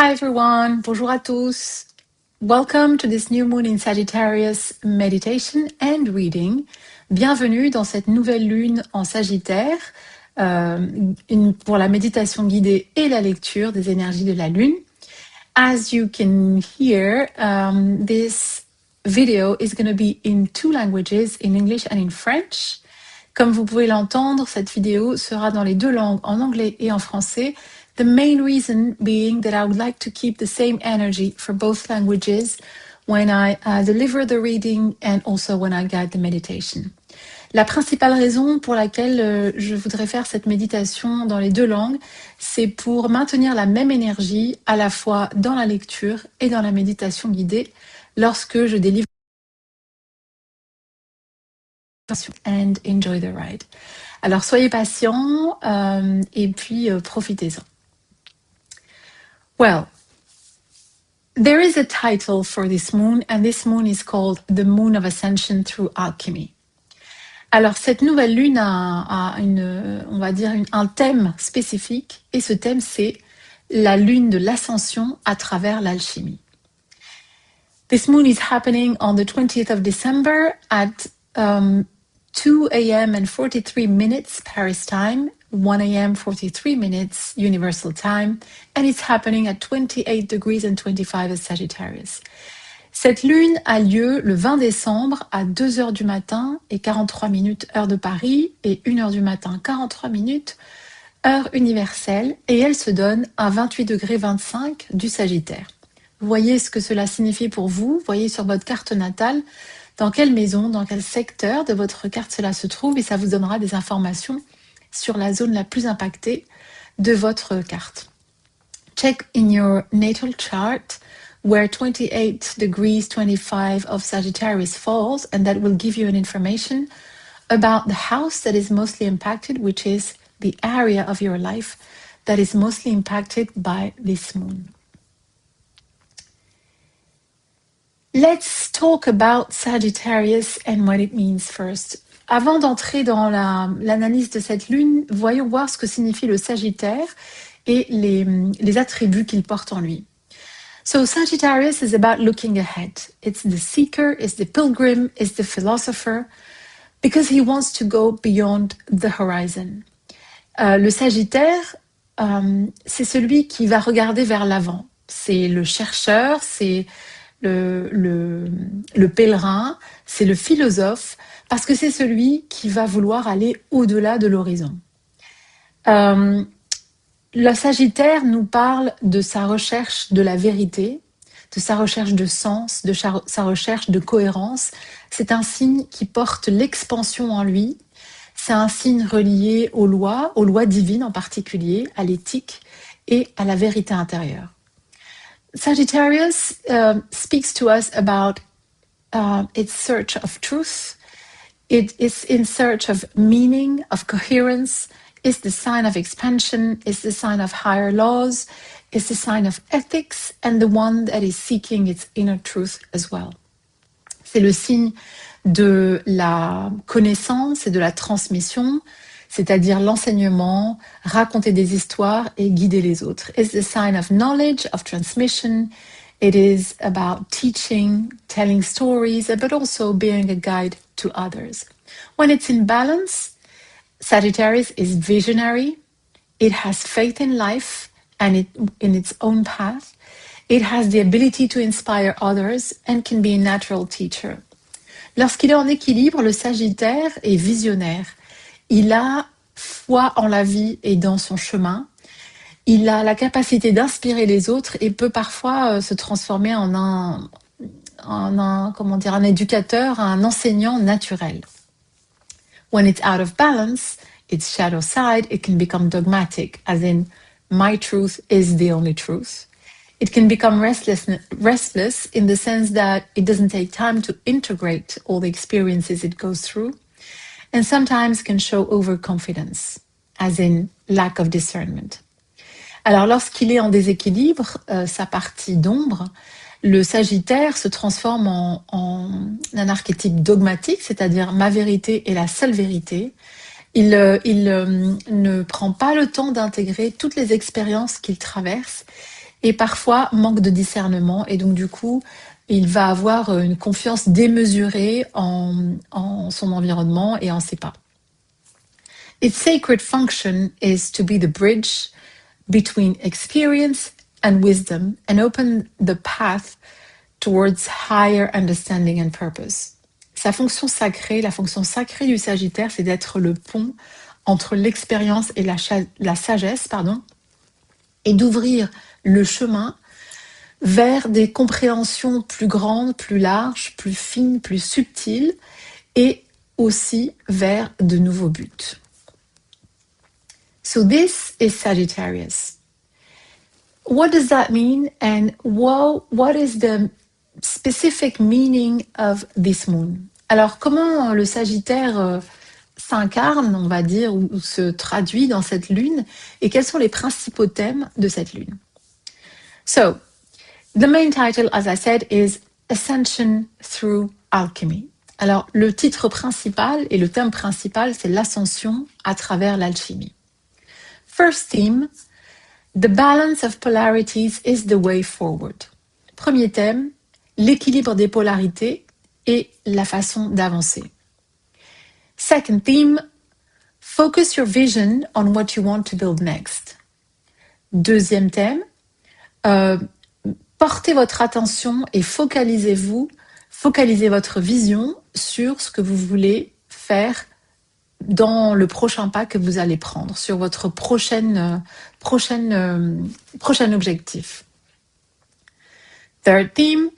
Hi everyone, bonjour à tous. Welcome to this new moon in Sagittarius meditation and reading. Bienvenue dans cette nouvelle lune en Sagittaire pour la méditation guidée et la lecture des énergies de la lune. As you can hear, this video is going to be in two languages, in English and in French. Comme vous pouvez l'entendre, cette vidéo sera dans les deux langues, en anglais et en français. The main reason being that I would like to keep the same energy for both languages when I deliver the reading and also when I guide the meditation. La principale raison pour laquelle je voudrais faire cette méditation dans les deux langues, c'est pour maintenir la même énergie à la fois dans la lecture et dans la méditation guidée lorsque je délivre and enjoy the ride. Alors soyez patients et puis profitez-en. Well, there is a title for this moon, and this moon is called the Moon of Ascension through Alchemy. Alors, cette nouvelle lune a un thème spécifique, et ce thème, c'est la lune de l'ascension à travers l'alchimie. This moon is happening on the 20th of December at 2 a.m. and 43 minutes Paris time, 1 a.m. 43 minutes Universal Time, and it's happening at 28 degrees and 25 as Sagittarius. Cette lune a lieu le 20 décembre à 2 heures du matin et 43 minutes heure de Paris et 1 heure du matin 43 minutes heure universelle, et elle se donne à 28 degrés 25 du Sagittaire. Voyez ce que cela signifie pour vous, voyez sur votre carte natale dans quelle maison, dans quel secteur de votre carte cela se trouve, et ça vous donnera des informations sur la zone la plus impactée de votre carte. Check in your natal chart where 28 degrees 25 of Sagittarius falls, and that will give you an information about the house that is mostly impacted, which is the area of your life that is mostly impacted by this moon. Let's talk about Sagittarius and what it means first. Avant d'entrer dans l'analyse de cette lune, voyons voir ce que signifie le Sagittaire et les attributs qu'il porte en lui. So Sagittarius is about looking ahead. It's the seeker, it's the pilgrim, it's the philosopher, because he wants to go beyond the horizon. Le Sagittaire, c'est celui qui va regarder vers l'avant. C'est le chercheur, c'est le pèlerin, c'est le philosophe, parce que c'est celui qui va vouloir aller au-delà de l'horizon. Le Sagittaire nous parle de sa recherche de la vérité, de sa recherche de sens, de sa recherche de cohérence. C'est un signe qui porte l'expansion en lui. C'est un signe relié aux lois divines en particulier, à l'éthique et à la vérité intérieure. Sagittarius speaks to us about its search of truth. It is in search of meaning, of coherence. It's the sign of expansion. It's the sign of higher laws. It's the sign of ethics, and the one that is seeking its inner truth as well. C'est le signe de la connaissance et de la transmission, c'est-à-dire l'enseignement, raconter des histoires et guider les autres. It's the sign of knowledge, of transmission. It is about teaching, telling stories, but also being a guide to others. When it's in balance, Sagittarius is visionary. It has faith in life and in its own path. It has the ability to inspire others and can be a natural teacher. Lorsqu'il est en équilibre, le Sagittaire est visionnaire. Il a foi en la vie et dans son chemin. Il a la capacité d'inspirer les autres et peut parfois se transformer en un éducateur, un enseignant naturel. When it's out of balance, its shadow side, it can become dogmatic, as in, my truth is the only truth. It can become restless in the sense that it doesn't take time to integrate all the experiences it goes through, and sometimes can show overconfidence, as in lack of discernment. Alors lorsqu'il est en déséquilibre, sa partie d'ombre, le Sagittaire se transforme en un archétype dogmatique, c'est-à-dire ma vérité est la seule vérité. Il ne prend pas le temps d'intégrer toutes les expériences qu'il traverse et parfois manque de discernement, et donc du coup, il va avoir une confiance démesurée en son environnement et en ses pas. Its sacred function is to be the bridge between experience and wisdom and open the path towards higher understanding and purpose. Sa fonction sacrée, la fonction sacrée du Sagittaire, c'est d'être le pont entre l'expérience et la sagesse, et d'ouvrir le chemin vers des compréhensions plus grandes, plus larges, plus fines, plus subtiles, et aussi vers de nouveaux buts. So this is Sagittarius. What does that mean, and what is the specific meaning of this moon? Alors, comment le Sagittaire s'incarne, on va dire, ou se traduit dans cette lune, et quels sont les principaux thèmes de cette lune? So, the main title, as I said, is Ascension through Alchemy. Alors, le titre principal et le thème principal, c'est l'ascension à travers l'alchimie. First theme, the balance of polarities is the way forward. Premier thème, l'équilibre des polarités et la façon d'avancer. Second theme, focus your vision on what you want to build next. Deuxième thème, portez votre attention et focalisez votre vision sur ce que vous voulez faire dans le prochain pas que vous allez prendre, sur votre prochain objectif. Third theme,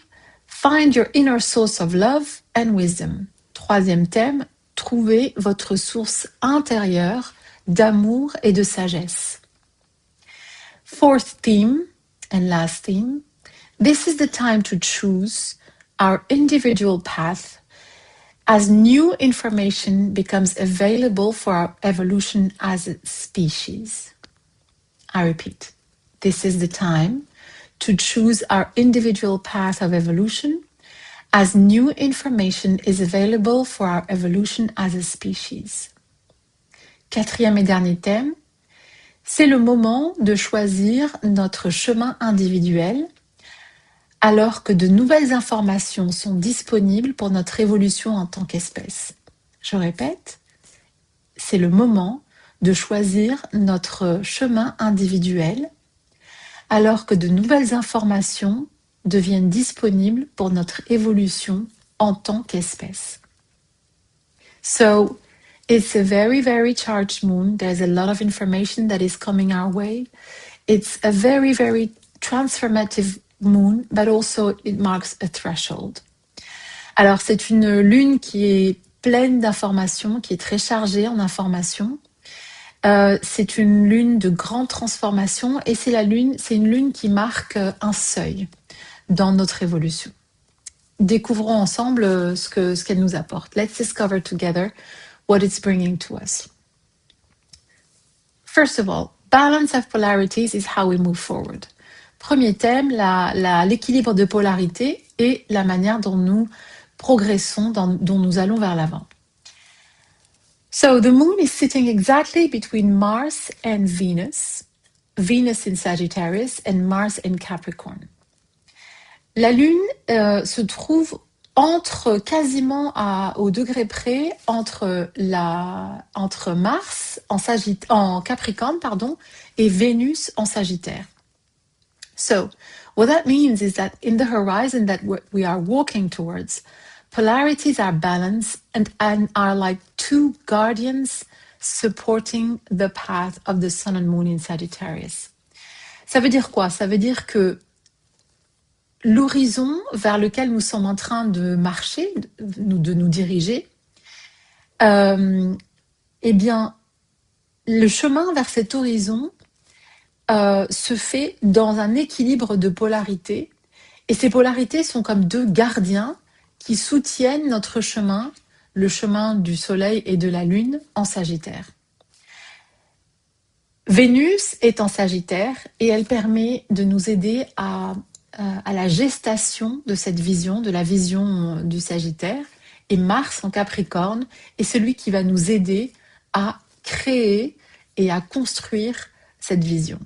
find your inner source of love and wisdom. Troisième thème, trouvez votre source intérieure d'amour et de sagesse. Fourth theme and last theme, this is the time to choose our individual path as new information becomes available for our evolution as a species. I repeat, this is the time to choose our individual path of evolution as new information is available for our evolution as a species. Quatrième et dernier thème, c'est le moment de choisir notre chemin individuel alors que de nouvelles informations sont disponibles pour notre évolution en tant qu'espèce. Je répète, c'est le moment de choisir notre chemin individuel alors que de nouvelles informations deviennent disponibles pour notre évolution en tant qu'espèce. So, it's a very, very charged moon. There's a lot of information that is coming our way. It's a very, very transformative moon, but also it marks a threshold. Alors, c'est une lune qui est pleine d'informations, qui est très chargée en informations. C'est une lune de grande transformation et c'est une lune qui marque un seuil dans notre évolution. Découvrons ensemble ce qu'elle nous apporte. Let's discover together what it's bringing to us. First of all, balance of polarities is how we move forward. Premier thème, l'équilibre de polarité et la manière dont nous progressons, dont nous allons vers l'avant. So the moon is sitting exactly between Mars and Venus in Sagittarius and Mars in Capricorn. La lune se trouve quasiment au degré près entre Mars en Capricorne et Vénus en Sagittaire. So, what that means is that in the horizon that we are walking towards, polarities are balanced and are like two guardians supporting the path of the Sun and Moon in Sagittarius. Ça veut dire quoi? Ça veut dire que l'horizon vers lequel nous sommes en train de marcher, de nous diriger, eh bien, le chemin vers cet horizon se fait dans un équilibre de polarités. Et ces polarités sont comme deux gardiens qui soutiennent notre chemin, le chemin du Soleil et de la Lune en Sagittaire. Vénus est en Sagittaire et elle permet de nous aider à la gestation de cette vision, de la vision du Sagittaire. Et Mars en Capricorne est celui qui va nous aider à créer et à construire cette vision.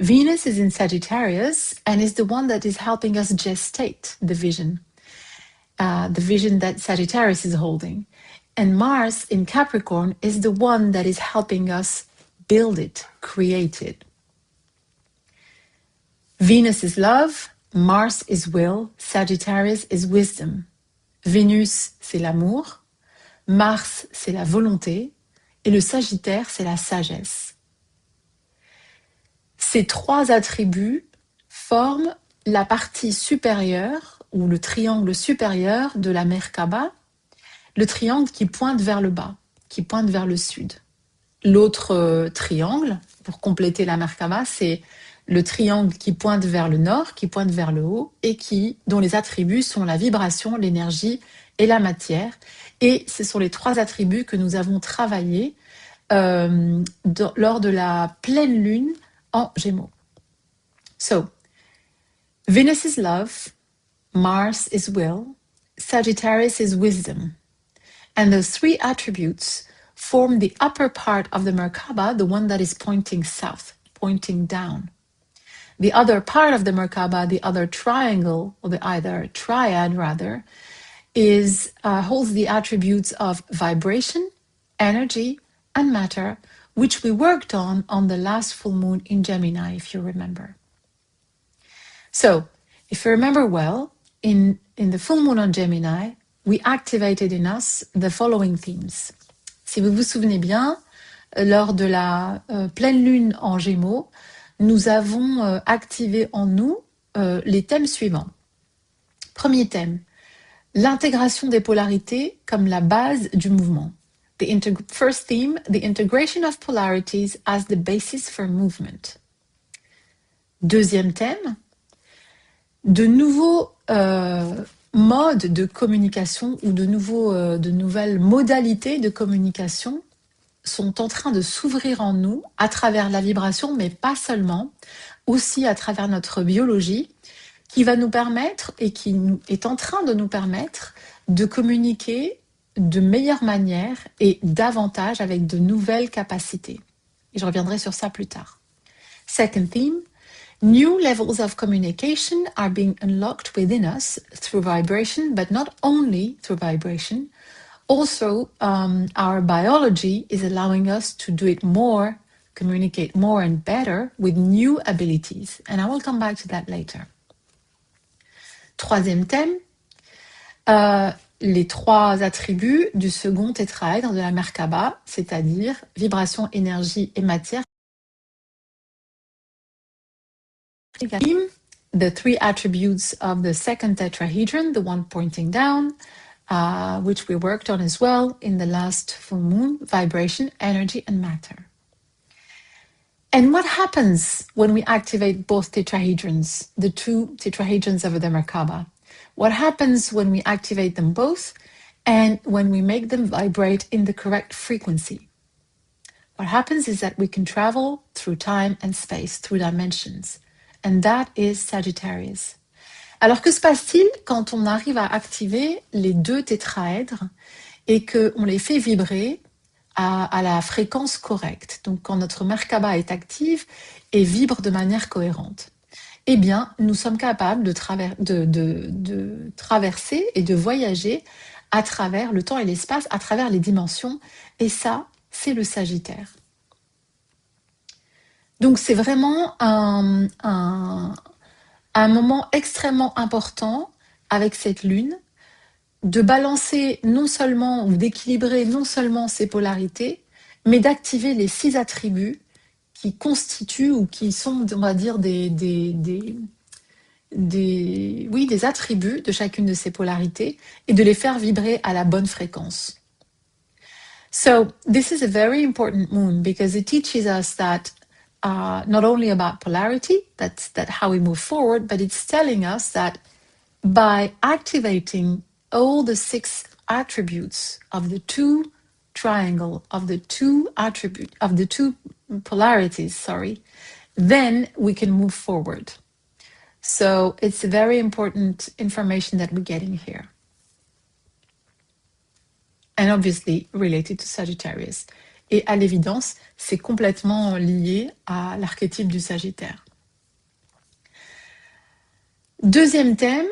Venus is in Sagittarius and is the one that is helping us gestate the vision that Sagittarius is holding. And Mars in Capricorn is the one that is helping us build it, create it. Venus is love, Mars is will, Sagittarius is wisdom. Vénus, c'est l'amour, Mars, c'est la volonté, et le Sagittaire, c'est la sagesse. Ces trois attributs forment la partie supérieure, ou le triangle supérieur de la Merkaba, le triangle qui pointe vers le bas, qui pointe vers le sud. L'autre triangle, pour compléter la Merkaba, c'est le triangle qui pointe vers le nord, qui pointe vers le haut, et dont les attributs sont la vibration, l'énergie et la matière. Et ce sont les trois attributs que nous avons travaillés lors de la pleine lune en Gémeaux. So, Venus is love, Mars is will, Sagittarius is wisdom. And those three attributes form the upper part of the Merkaba, the one that is pointing south, pointing down. The other part of the Merkaba, the other triangle, or the other triad rather, holds the attributes of vibration, energy, and matter, which we worked on the last full moon in Gemini, if you remember. So, if you remember well, in the full moon on Gemini, we activated in us the following themes. Si vous vous souvenez bien, lors de la pleine lune en Gémeaux, nous avons activé en nous les thèmes suivants. Premier thème, l'intégration des polarités comme la base du mouvement. First theme, the integration of polarities as the basis for movement. Deuxième thème, de nouveaux modes de communication ou de nouvelles modalités de communication sont en train de s'ouvrir en nous à travers la vibration, mais pas seulement, aussi à travers notre biologie, qui va nous permettre et qui est en train de nous permettre de communiquer de meilleure manière et davantage avec de nouvelles capacités. Et je reviendrai sur ça plus tard. Second theme, new levels of communication are being unlocked within us through vibration, but not only through vibration. Also, our biology is allowing us to do it more, communicate more and better with new abilities. And I will come back to that later. Troisième thème, les trois attributs du second tétraèdre de la Merkaba, c'est-à-dire vibration, énergie et matière. The three attributes of the second tetrahedron, the one pointing down, which we worked on as well in the last full moon, vibration, energy, and matter. And what happens when we activate both tetrahedrons, the two tetrahedrons of the Merkaba? What happens when we activate them both and when we make them vibrate in the correct frequency? What happens is that we can travel through time and space, through dimensions. And that is Sagittarius. Alors que se passe-t-il quand on arrive à activer les deux tétraèdres et qu'on les fait vibrer à la fréquence correcte? Donc quand notre Merkaba est active et vibre de manière cohérente. Eh bien, nous sommes capables de traverser et de voyager à travers le temps et l'espace, à travers les dimensions. Et ça, c'est le Sagittaire. Donc c'est vraiment un moment extrêmement important avec cette lune, de balancer non seulement, ou d'équilibrer non seulement ces polarités, mais d'activer les 6 attributs qui constituent ou qui sont, on va dire, des attributs de chacune de ces polarités et de les faire vibrer à la bonne fréquence. So this is a very important moon because it teaches us that not only about polarity, that's how we move forward, but it's telling us that by activating all the 6 attributes of the two triangle, of the two polarities, then we can move forward. So it's a very important information that we're getting here. And obviously related to Sagittarius. Et à l'évidence, c'est complètement lié à l'archétype du Sagittaire. Deuxième thème,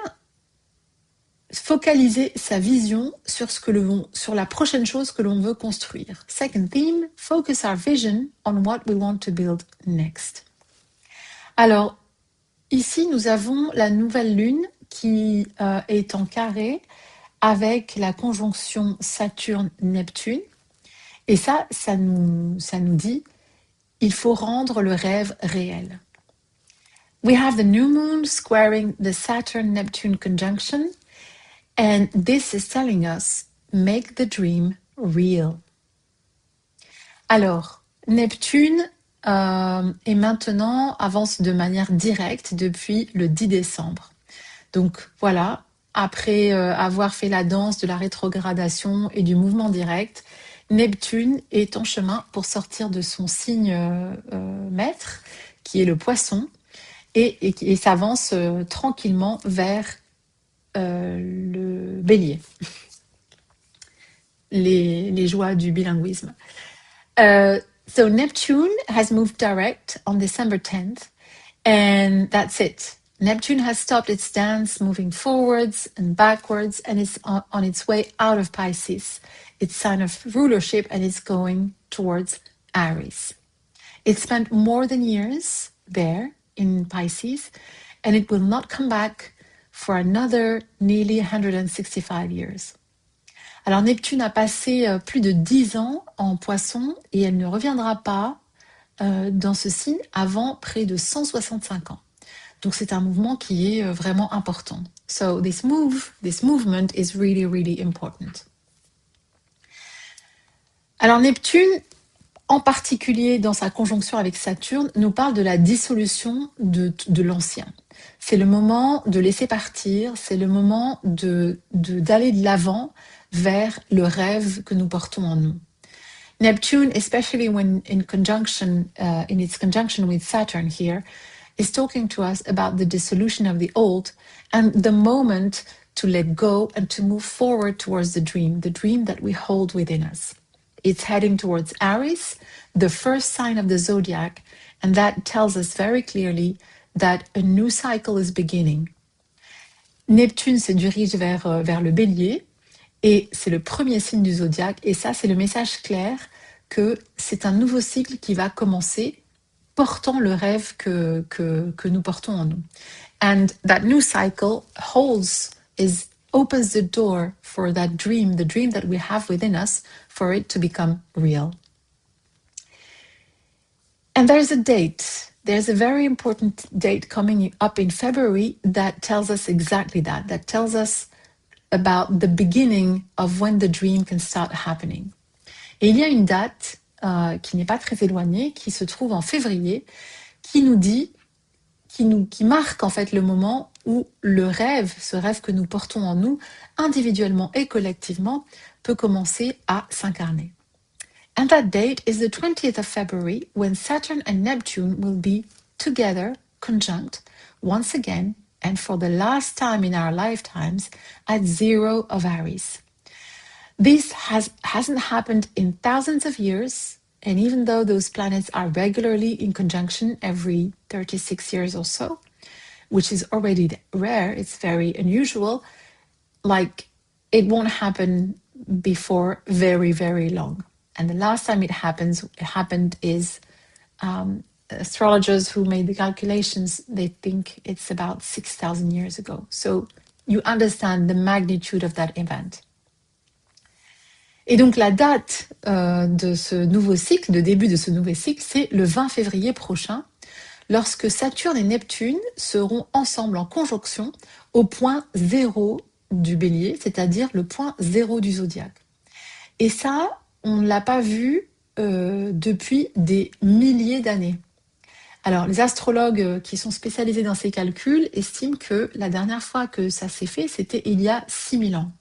focaliser sa vision sur sur la prochaine chose que l'on veut construire. Second theme, focus our vision on what we want to build next. Alors, ici, nous avons la nouvelle lune qui est en carré avec la conjonction Saturne-Neptune. Et ça nous dit, il faut rendre le rêve réel. We have the new moon squaring the Saturn-Neptune conjunction, and this is telling us, make the dream real. Alors, Neptune et maintenant avance de manière directe depuis le 10 décembre. Donc voilà, après avoir fait la danse de la rétrogradation et du mouvement direct, Neptune est en chemin pour sortir de son signe maître, qui est le poisson, et s'avance tranquillement vers le bélier. Les joies du bilinguisme. So Neptune has moved direct on December 10th, and that's it. Neptune has stopped its dance, moving forwards and backwards, and is on its way out of Pisces, its sign of rulership, and it's going towards Aries. It spent more than years there in Pisces, and it will not come back for another nearly 165 years. Alors Neptune a passé plus de 10 ans en Poisson et elle ne reviendra pas dans ce signe avant près de 165 ans. Donc c'est un mouvement qui est vraiment important. So this movement is really, really important. Alors Neptune, en particulier dans sa conjonction avec Saturne, nous parle de la dissolution de l'ancien. C'est le moment de laisser partir, c'est le moment d'aller de l'avant vers le rêve que nous portons en nous. Neptune, especially when in its conjunction with Saturn here, is talking to us about the dissolution of the old and the moment to let go and to move forward towards the dream that we hold within us. It's heading towards Aries, the first sign of the zodiac, and that tells us very clearly that a new cycle is beginning. Neptune se dirige vers le bélier, et c'est le premier signe du zodiaque, et ça c'est le message clair que c'est un nouveau cycle qui va commencer, portant le rêve que nous portons en nous. And that new cycle opens the door for that dream, the dream that we have within us, for it to become real. And there's a date. There's a very important date coming up in February that tells us exactly that. That tells us about the beginning of when the dream can start happening. Et il y a une date qui n'est pas très éloignée, qui se trouve en février, qui nous dit, qui marque en fait le moment où le rêve, ce rêve que nous portons en nous, individuellement et collectivement, peut commencer à s'incarner. And that date is the 20th of February, when Saturn and Neptune will be together, conjunct, once again, and for the last time in our lifetimes, at 0 of Aries. This hasn't happened in thousands of years, and even though those planets are regularly in conjunction every 36 years or so, which is already rare, it's very unusual, like it won't happen before very, very long. And the last time it happened is astrologers who made the calculations, they think it's about 6,000 years ago. So you understand the magnitude of that event. Et donc la date de ce nouveau cycle, de début de ce nouveau cycle, c'est le 20 février prochain, lorsque Saturne et Neptune seront ensemble en conjonction au point 0 du bélier, c'est-à-dire le point 0 du zodiaque. Et ça, on ne l'a pas vu depuis des milliers d'années. Alors, les astrologues qui sont spécialisés dans ces calculs estiment que la dernière fois que ça s'est fait, c'était il y a 6000 ans.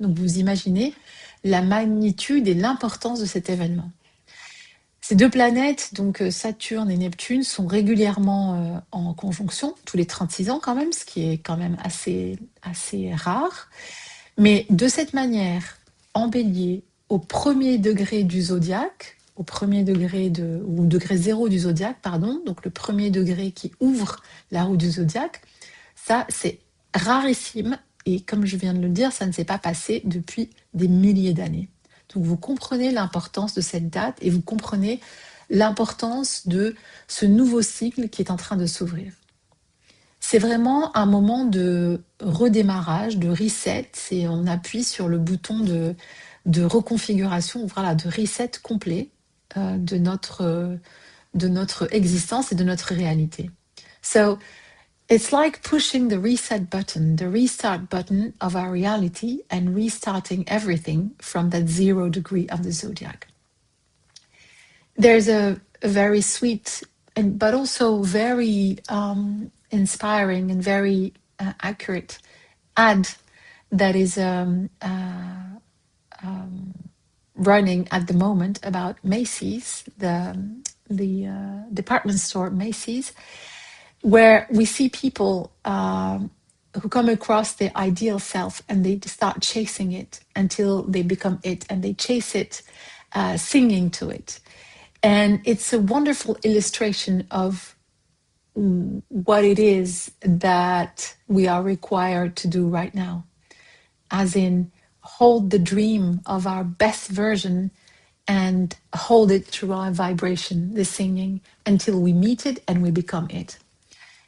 Donc, vous imaginez la magnitude et l'importance de cet événement. Ces deux planètes, donc Saturne et Neptune, sont régulièrement en conjonction, tous les 36 ans quand même, ce qui est quand même assez rare. Mais de cette manière, en bélier, au premier degré du zodiaque, au premier degré ou degré 0 du zodiaque, pardon, donc le premier degré qui ouvre la roue du zodiaque, Ça, c'est rarissime. Et comme je viens de le dire, ça ne s'est pas passé depuis des milliers d'années. Donc vous comprenez l'importance de cette date et vous comprenez l'importance de ce nouveau cycle qui est en train de s'ouvrir. C'est vraiment un moment de redémarrage, de reset. On appuie sur le bouton de reconfiguration, voilà, de reset complet de notre existence et de notre réalité. So, it's like pushing the reset button, the restart button of our reality and restarting everything from that 0 degree of the zodiac. There's a very sweet but also very inspiring and very accurate ad that is running at the moment about Macy's, the department store Macy's, where we see people who come across their ideal self and they start chasing it until they become it, and they chase it singing to it. And it's a wonderful illustration of what it is that we are required to do right now, as in hold the dream of our best version and hold it through our vibration, the singing, until we meet it and we become it.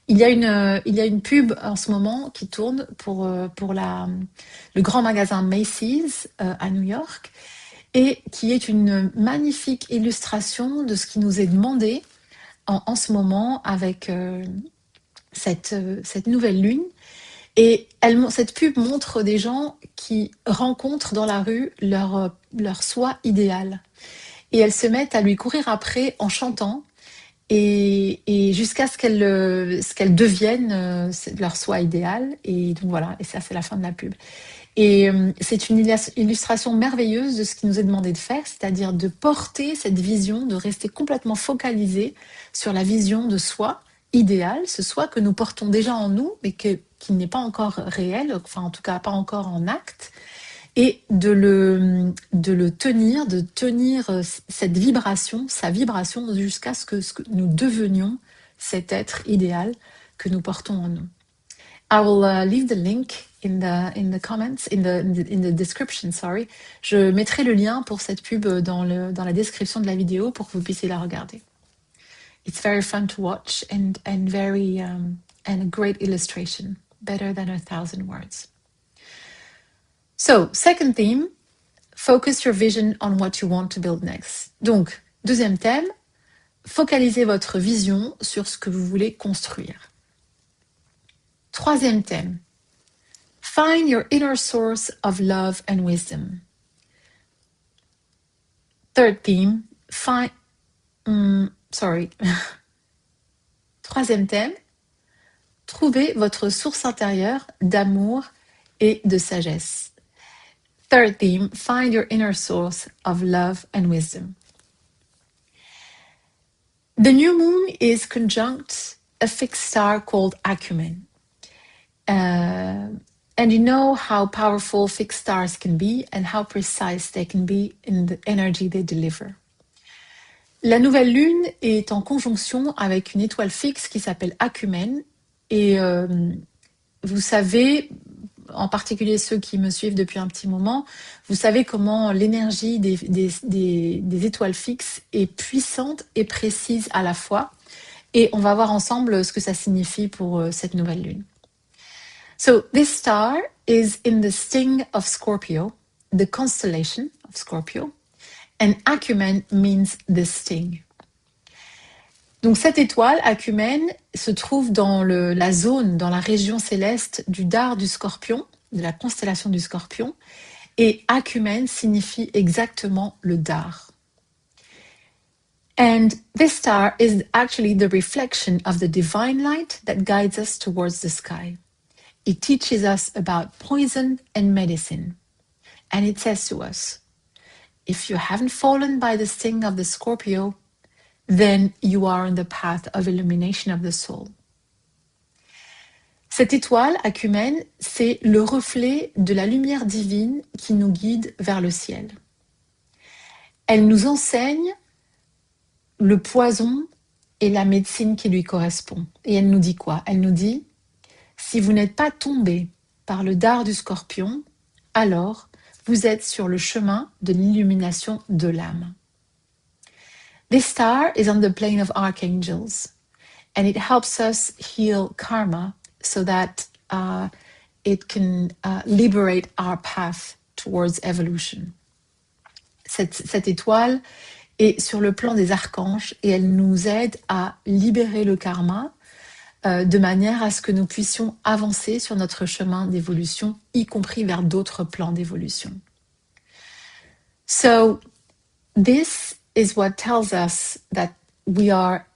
Il y a une pub en ce moment qui tourne pour le grand magasin Macy's à New York, et qui est une magnifique illustration de ce qui nous est demandé en ce moment avec cette nouvelle lune. Et cette pub montre des gens qui rencontrent dans la rue leur soi idéal. Et elles se mettent à lui courir après en chantant, et jusqu'à ce qu'elles deviennent leur soi idéal. Et donc voilà, et ça c'est la fin de la pub. Et c'est une illustration merveilleuse de ce qui nous est demandé de faire, c'est-à-dire de porter cette vision, de rester complètement focalisé sur la vision de soi idéal, ce soi que nous portons déjà en nous, mais qui n'est pas encore réel, enfin en tout cas pas encore en acte, et de le tenir, de tenir cette vibration, sa vibration, jusqu'à ce que nous devenions cet être idéal que nous portons en nous. I will leave the link in the comments, in the description, sorry. Je mettrai le lien pour cette pub dans la description de la vidéo pour que vous puissiez la regarder. It's very fun to watch and very and a great illustration, better than 1,000 words. So, second theme, focus your vision on what you want to build next. Donc, deuxième thème, focalisez votre vision sur ce que vous voulez construire. Troisième thème, find your inner source of love and wisdom. Third theme, troisième thème, trouvez votre source intérieure d'amour et de sagesse. Third theme, find your inner source of love and wisdom. The new moon is conjunct a fixed star called Acumen. And you know how powerful fixed stars can be and how precise they can be in the energy they deliver. La nouvelle lune est en conjonction avec une étoile fixe qui s'appelle Acumen. Et vous savez, en particulier ceux qui me suivent depuis un petit moment, vous savez comment l'énergie des étoiles fixes est puissante et précise à la fois. Et on va voir ensemble ce que ça signifie pour cette nouvelle lune. So this star is in the sting of Scorpio, the constellation of Scorpio, and Acumen means the sting. Donc cette étoile, Acumen, se trouve dans la zone, dans la région céleste du dard du Scorpion, de la constellation du Scorpion, et Acumen signifie exactement le dard. And this star is actually the reflection of the divine light that guides us towards the sky. It teaches us about poison and medicine. And it says to us, if you haven't fallen by the sting of the Scorpio, then you are on the path of illumination of the soul. Cette étoile, Acumen, c'est le reflet de la lumière divine qui nous guide vers le ciel. Elle nous enseigne le poison et la médecine qui lui correspond. Et elle nous dit quoi? Elle nous dit, Si vous n'êtes pas tombé par le dard du scorpion, alors vous êtes sur le chemin de l'illumination de l'âme. This star is on the plane of archangels, and it helps us heal karma so that it can liberate our path towards evolution. Cette étoile est sur le plan des archanges et elle nous aide à libérer le karma de manière à ce que nous puissions avancer sur notre chemin d'évolution, y compris vers d'autres plans d'évolution. So, this is what tells us that we are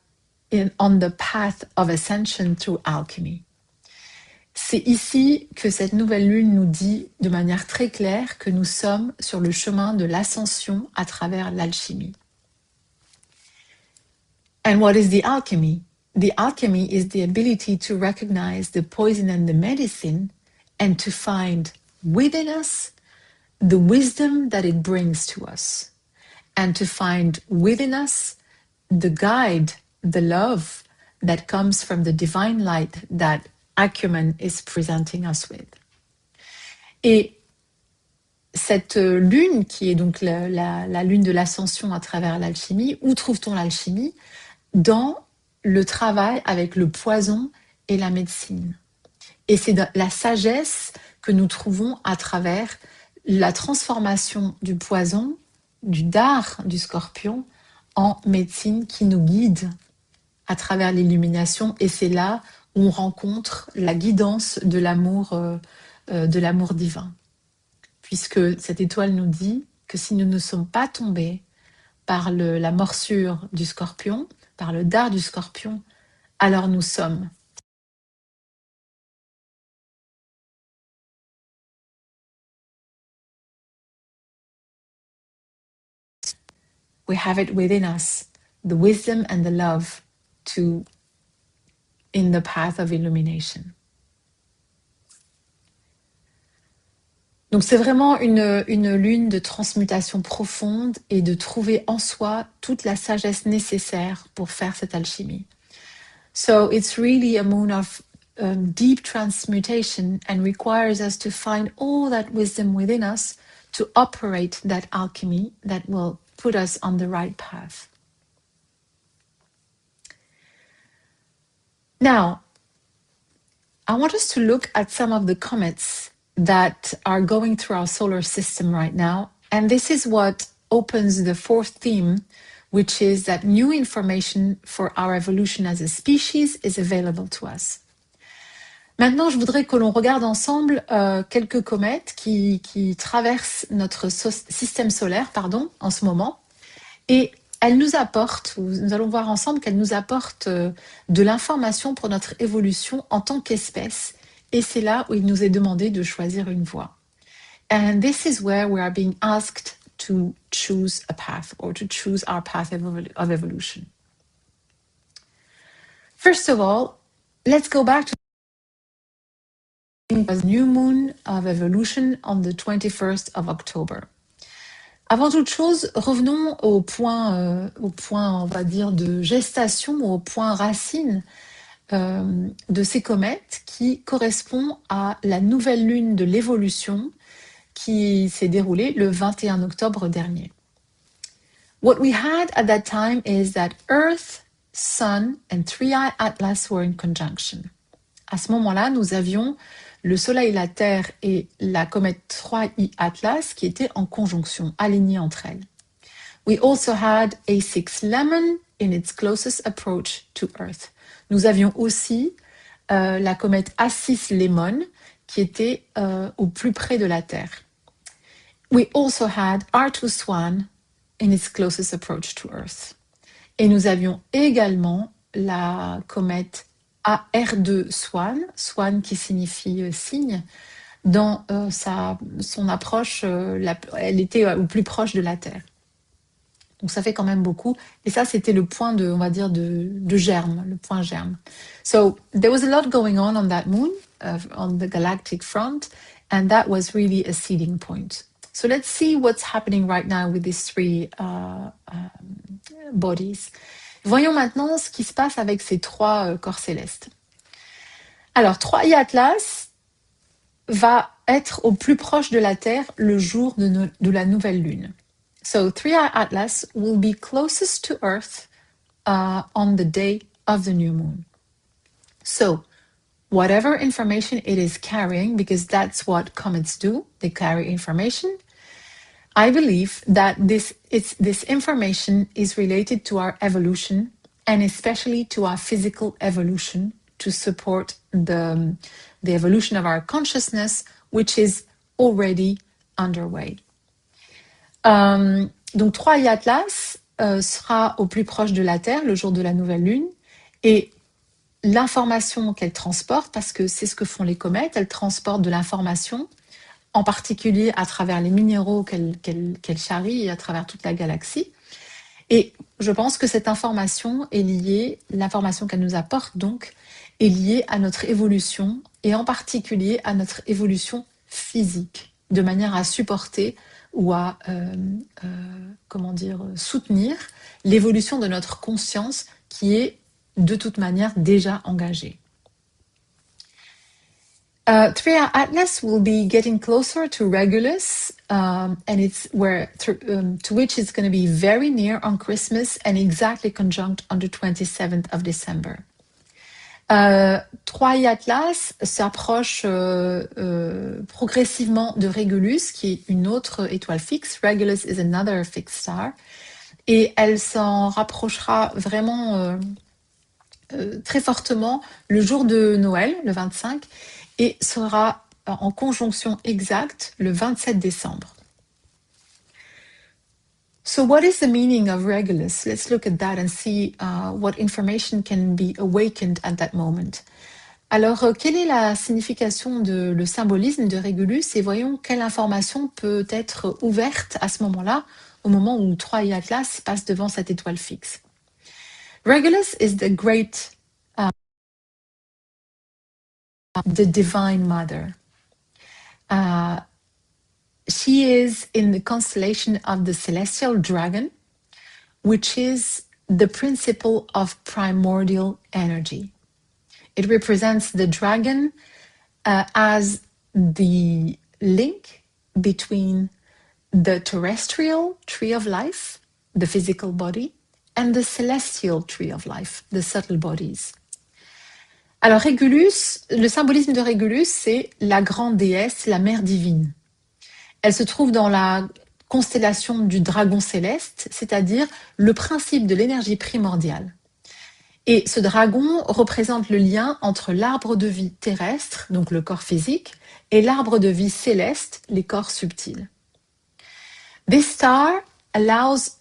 on the path of ascension through alchemy. C'est ici que cette nouvelle lune nous dit de manière très claire que nous sommes sur le chemin de l'ascension à travers l'alchimie. And what is the alchemy? The alchemy is the ability to recognize the poison and the medicine and to find within us the wisdom that it brings to us, and to find within us the guide, the love that comes from the divine light that Acumen is presenting us with. Et cette lune, qui est donc la lune de l'ascension à travers l'alchimie, où trouve-t-on l'alchimie? Dans le travail avec le poison et la médecine. Et c'est la sagesse que nous trouvons à travers la transformation du poison, du dard du scorpion, en médecine qui nous guide à travers l'illumination. Et c'est là où on rencontre la guidance de l'amour divin. Puisque cette étoile nous dit que si nous ne sommes pas tombés par la morsure du scorpion, par le dard du scorpion, alors nous sommes. We have it within us, the wisdom and the love in the path of illumination. Donc c'est vraiment une lune de transmutation profonde et de trouver en soi toute la sagesse nécessaire pour faire cette alchimie. So it's really a moon of deep transmutation and requires us to find all that wisdom within us to operate that alchemy that will put us on the right path. Now, I want us to look at some of the comets that are going through our solar system right now. And this is what opens the fourth theme, which is that new information for our evolution as a species is available to us. Maintenant, je voudrais que l'on regarde ensemble quelques comètes qui traversent notre système solaire en ce moment. Et elles nous apportent, nous allons voir ensemble qu'elles nous apportent de l'information pour notre évolution en tant qu'espèce. Et c'est là où il nous est demandé de choisir une voie. And this is where we are being asked to choose a path or to choose our path of evolution. First of all, let's go back to the new moon of evolution on the 21st of October. Avant toute chose, revenons au point, on va dire, de gestation, au point racine de ces comètes qui correspond à la nouvelle lune de l'évolution qui s'est déroulée le 21 octobre dernier. What we had at that time is that Earth, Sun and 3i Atlas were in conjunction. À ce moment-là, nous avions le Soleil, la Terre et la comète 3i Atlas qui étaient en conjonction, alignés entre elles. We also had A6 Lemon in its closest approach to Earth. Nous avions aussi la comète A6 Lemon qui était au plus près de la Terre. We also had R2 Swan in its closest approach to Earth. Et nous avions également la comète AR2 Swan, Swan qui signifie cygne, dans son approche, elle était au plus proche de la Terre. Donc ça fait quand même beaucoup. Et ça, c'était le point on va dire, de germe, le point germe. So there was a lot going on that moon, on the galactic front, and that was really a seeding point. So let's see what's happening right now with these three bodies. Voyons maintenant ce qui se passe avec ces trois corps célestes. Alors, 3i Atlas va être au plus proche de la Terre le jour de la nouvelle lune. So 3i Atlas will be closest to Earth on the day of the new moon. So whatever information it is carrying, because that's what comets do, they carry information, I believe that this information is related to our evolution and especially to our physical evolution to support the evolution of our consciousness, which is already underway. Donc 3i Atlas sera au plus proche de la Terre le jour de la nouvelle lune et l'information qu'elle transporte, parce que c'est ce que font les comètes, elles transportent de l'information, en particulier à travers les minéraux qu'elles charrient et à travers toute la galaxie. Et je pense que cette information est liée, l'information qu'elle nous apporte donc, est liée à notre évolution et en particulier à notre évolution physique, de manière à supporter ou à soutenir l'évolution de notre conscience qui est de toute manière déjà engagée. 3i Atlas will be getting closer to Regulus, and it's to which it's going to be very near on Christmas and exactly conjunct on the 27th of December. 3i Atlas s'approche progressivement de Regulus, qui est une autre étoile fixe. Regulus is another fixed star. Et elle s'en rapprochera vraiment très fortement le jour de Noël, le 25, et sera en conjonction exacte le 27 décembre. So what is the meaning of Regulus? Let's look at that and see what information can be awakened at that moment. Alors, quelle est la signification le symbolisme de Regulus et voyons quelle information peut être ouverte à ce moment-là, au moment où 3i Atlas passe devant cette étoile fixe. Regulus is the great, the divine mother. She is in the constellation of the celestial dragon, which is the principle of primordial energy. It represents the dragon as the link between the terrestrial tree of life, the physical body, and the celestial tree of life, the subtle bodies. Alors Régulus, le symbolisme de Régulus, c'est la grande déesse, la mère divine. Elle se trouve dans la constellation du dragon céleste, c'est-à-dire le principe de l'énergie primordiale. Et ce dragon représente le lien entre l'arbre de vie terrestre, donc le corps physique, et l'arbre de vie céleste, les corps subtils. This star allows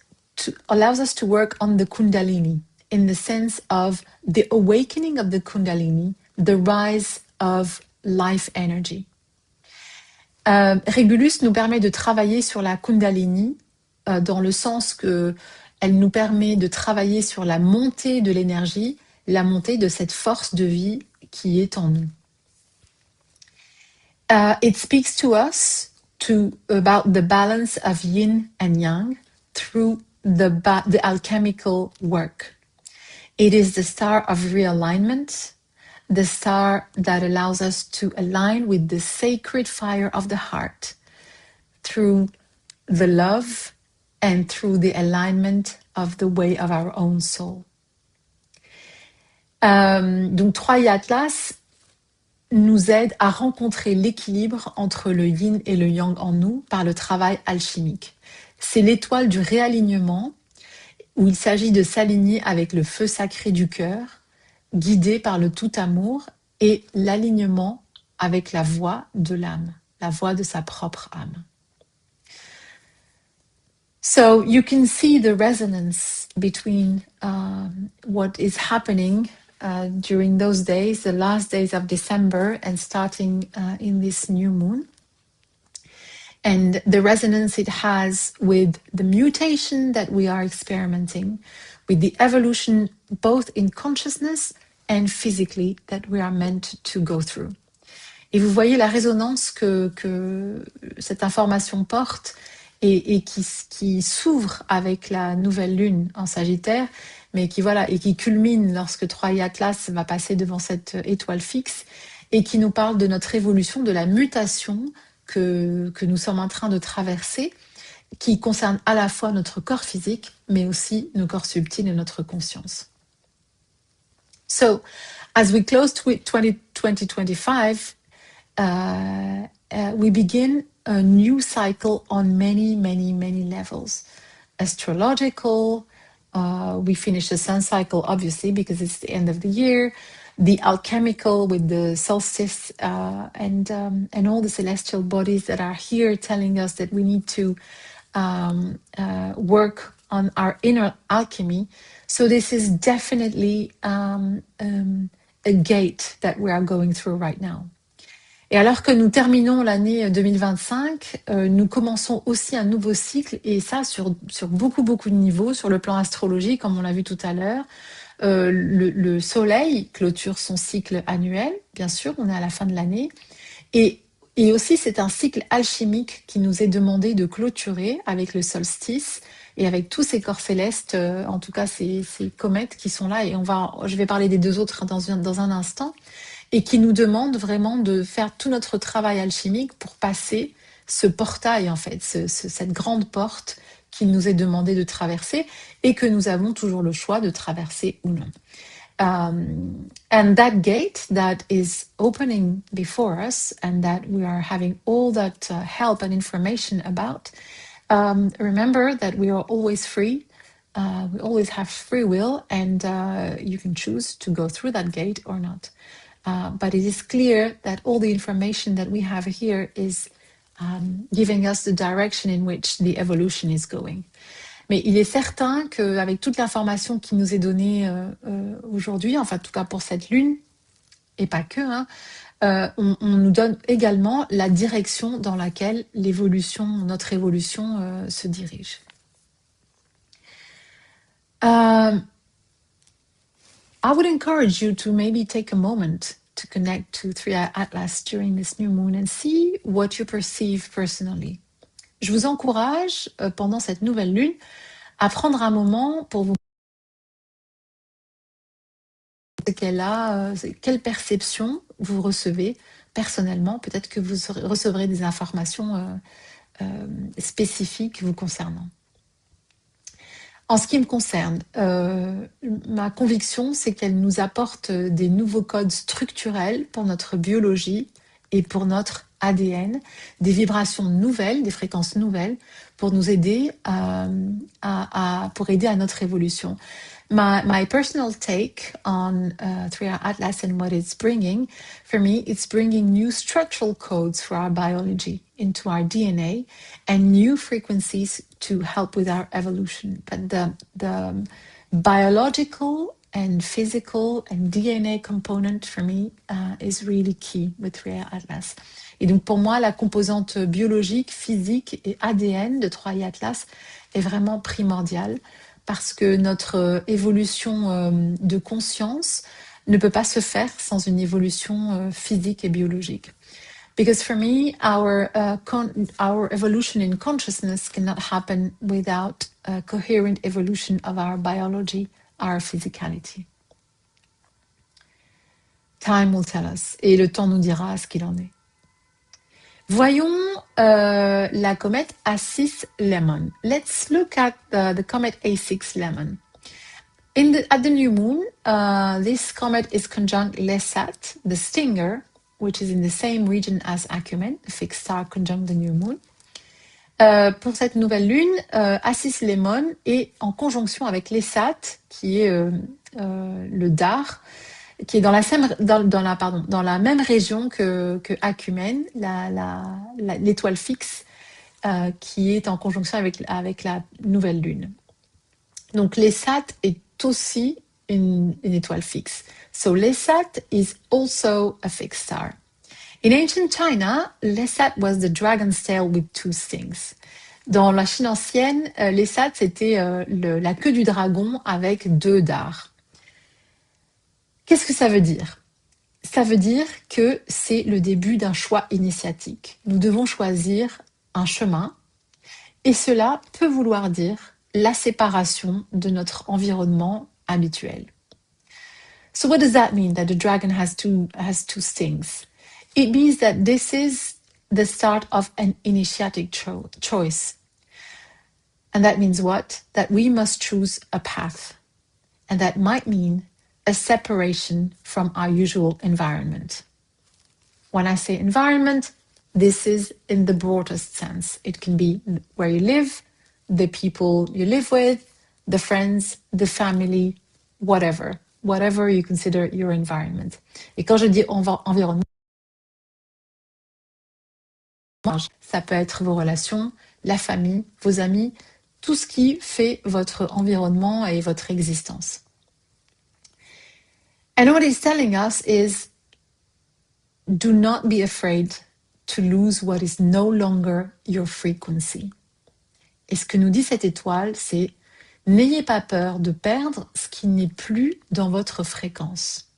us to work on the Kundalini, in the sense of the awakening of the Kundalini, the rise of life energy. Régulus nous permet de travailler sur la Kundalini dans le sens que elle nous permet de travailler sur la montée de l'énergie, la montée de cette force de vie qui est en nous. It speaks to us about the balance of yin and yang through the alchemical work. It is the star of realignment, the star that allows us to align with the sacred fire of the heart through the love and through the alignment of the way of our own soul. Donc 3i Atlas nous aide à rencontrer l'équilibre entre le yin et le yang en nous par le travail alchimique. C'est l'étoile du réalignement où il s'agit de s'aligner avec le feu sacré du cœur, guidé par le tout amour et l'alignement avec la voix de l'âme, la voix de sa propre âme. So you can see the resonance between what is happening during those days, the last days of December, and starting in this new moon. And the resonance it has with the mutation that we are experimenting, with the evolution both in consciousness and physically that we are meant to go through. Et vous voyez la résonance que cette information porte et qui s'ouvre avec la nouvelle lune en Sagittaire, mais qui voilà, et qui culmine lorsque Troie Atlas va passer devant cette étoile fixe, et qui nous parle de notre évolution, de la mutation que nous sommes en train de traverser, qui concerne à la fois notre corps physique, mais aussi nos corps subtils et notre conscience. So, as we close 2025, we begin a new cycle on many, many, many levels. Astrological, we finish the sun cycle, obviously, because it's the end of the year. The alchemical with the solstice and all the celestial bodies that are here telling us that we need to work on our inner alchemy. So this is definitely a gate that we are going through right now. Et alors que nous terminons l'année 2025, nous commençons aussi un nouveau cycle, et ça sur beaucoup de niveaux, sur le plan astrologique, comme on l'a vu tout à l'heure. Le Soleil clôture son cycle annuel, bien sûr, on est à la fin de l'année, et aussi c'est un cycle alchimique qui nous est demandé de clôturer avec le solstice et avec tous ces corps célestes, en tout cas ces comètes qui sont là, et je vais parler des deux autres dans un instant, et qui nous demande vraiment de faire tout notre travail alchimique pour passer ce portail, en fait, cette grande porte qu'il nous est demandé de traverser et que nous avons toujours le choix de traverser ou non. And that gate that is opening before us and that we are having all that help and information about, remember that we are always free. We always have free will, and you can choose to go through that gate or not. But it is clear that all the information that we have here is giving us the direction in which the evolution is going. Mais il est certain qu'avec toute l'information qui nous est donnée aujourd'hui, enfin en tout cas pour cette lune, et pas que, on nous donne également la direction dans laquelle notre évolution se dirige. I would encourage you to maybe take a moment to connect to 3i Atlas during this new moon and see what you perceive personally. Je vous encourage, pendant cette nouvelle lune, à prendre un moment pour vous quelle perception vous recevez personnellement. Peut-être que vous recevrez des informations spécifiques vous concernant. En ce qui me concerne, ma conviction, c'est qu'elle nous apporte des nouveaux codes structurels pour notre biologie et pour notre ADN, des vibrations nouvelles, des fréquences nouvelles pour nous aider pour aider à notre évolution. My personal take on 3i Atlas and what it's bringing, for me, it's bringing new structural codes for our biology into our DNA and new frequencies to help with our evolution. But the biological and physical and DNA component for me is really key with 3i Atlas. Et donc pour moi, la composante biologique, physique et ADN de 3i Atlas est vraiment primordiale, parce que notre évolution de conscience ne peut pas se faire sans une évolution physique et biologique. Because for me, our evolution in consciousness cannot happen without a coherent evolution of our biology, our physicality. Time will tell us, et le temps nous dira ce qu'il en est. Voyons la comète A6 Lemon. Let's look at the comet A6 Lemon. At the new moon, this comet is conjunct Lesat, the Stinger, which is in the same region as Acumen, the fixed star conjunct the new moon. Pour cette nouvelle lune, A6 Lemon est en conjonction avec Lesat, qui est le Dar, qui est dans la même région que Acumen, l'étoile fixe, qui est en conjonction avec la nouvelle lune. Donc Lesat est aussi une étoile fixe. So Lesat is also a fixed star. In ancient China, Lesat was the dragon's tail with two stings. Dans la Chine ancienne, Lesat c'était la queue du dragon avec deux dards. Qu'est-ce que ça veut dire? Ça veut dire que c'est le début d'un choix initiatique. Nous devons choisir un chemin Et cela peut vouloir dire la séparation de notre environnement habituel. So what does that mean, that the dragon has two stings? It means that this is the start of an initiatic choice. And that means what? That we must choose a path. And that might mean a separation from our usual environment. When I say environment, this is in the broadest sense. It can be where you live, the people you live with, the friends, the family, whatever you consider your environment. Et quand je dis environnement, ça peut être vos relations, la famille, vos amis, tout ce qui fait votre environnement et votre existence. And what he's telling us is, do not be afraid to lose what is no longer your frequency. Et ce que nous dit cette étoile, c'est n'ayez pas peur de perdre ce qui n'est plus dans votre fréquence.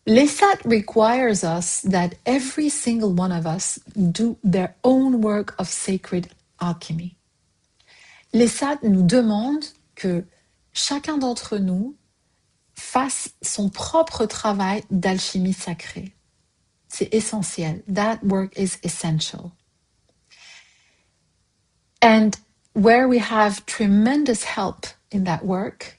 Lesat requires us that every single one of us do their own work of sacred alchemy. Lesat nous demande que chacun d'entre nous fasse son propre travail d'alchimie sacrée. C'est essentiel. That work is essential. And where we have tremendous help in that work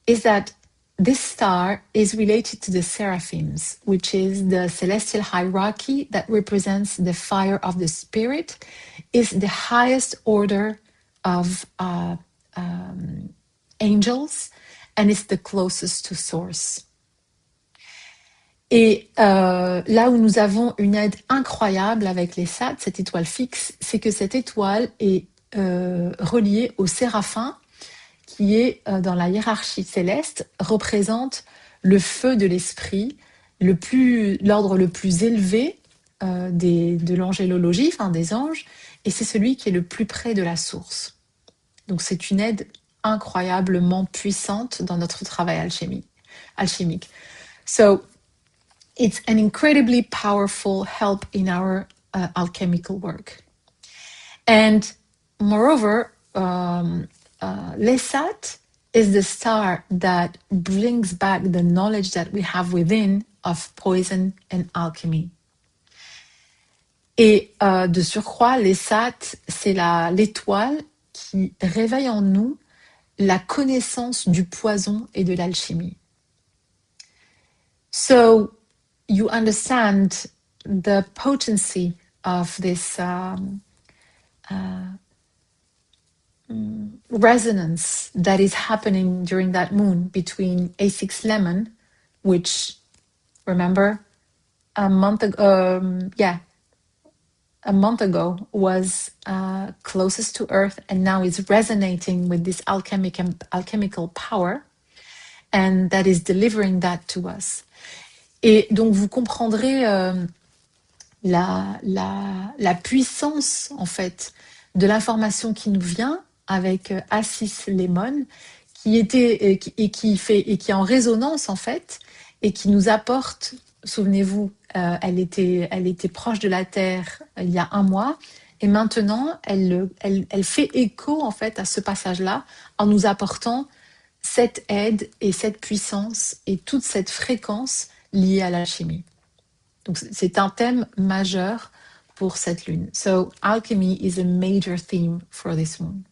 is that this star is related to the seraphims, which is the celestial hierarchy that represents the fire of the spirit, is the highest order of angels, and it's the closest to source. Et là où nous avons une aide incroyable avec les SAT, cette étoile fixe, c'est que cette étoile est reliée au séraphin, qui est dans la hiérarchie céleste, représente le feu de l'esprit, l'ordre le plus élevé de l'angélologie, enfin des anges, et c'est celui qui est le plus près de la source. Donc c'est une aide incroyablement puissante dans notre travail alchimique. So it's an incredibly powerful help in our alchemical work. And moreover, Lesat is the star that brings back the knowledge that we have within of poison and alchemy. Et de surcroît, Lesat, c'est l'étoile qui réveille en nous la connaissance du poison et de l'alchimie. So you understand the potency of this resonance that is happening during that moon between A6 Lemon, which, remember, a month ago was closest to Earth, and now is resonating with this alchemical power, and that is delivering that to us. Et donc vous comprendrez la puissance en fait de l'information qui nous vient avec A6 Lemon, qui est en résonance en fait, et qui nous apporte, souvenez-vous, elle était proche de la Terre il y a 1 mois, et maintenant elle fait écho en fait à ce passage-là en nous apportant cette aide et cette puissance et toute cette fréquence liée à l'alchimie. Donc c'est un thème majeur pour cette lune. So alchemy is a major theme for this moon.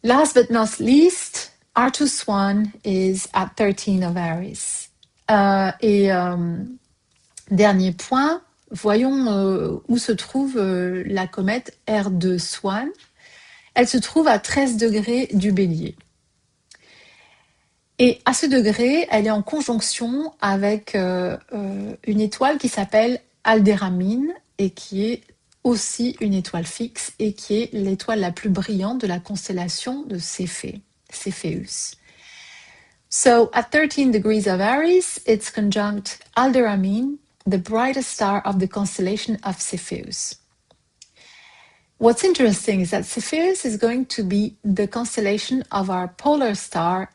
Last but not least, Arthur Swan is at 13 of Aries. Dernier point, voyons où se trouve la comète R2 Swan. Elle se trouve à 13 degrés du Bélier. Et à ce degré, elle est en conjonction avec une étoile qui s'appelle Aldéramine et qui est aussi une étoile fixe et qui est l'étoile la plus brillante de la constellation de Cepheus. So at 13 degrees of Aries, it's conjunct Aldéramine, the brightest star of the constellation of Cepheus. What's interesting is that Cepheus is going to be the constellation of our polar star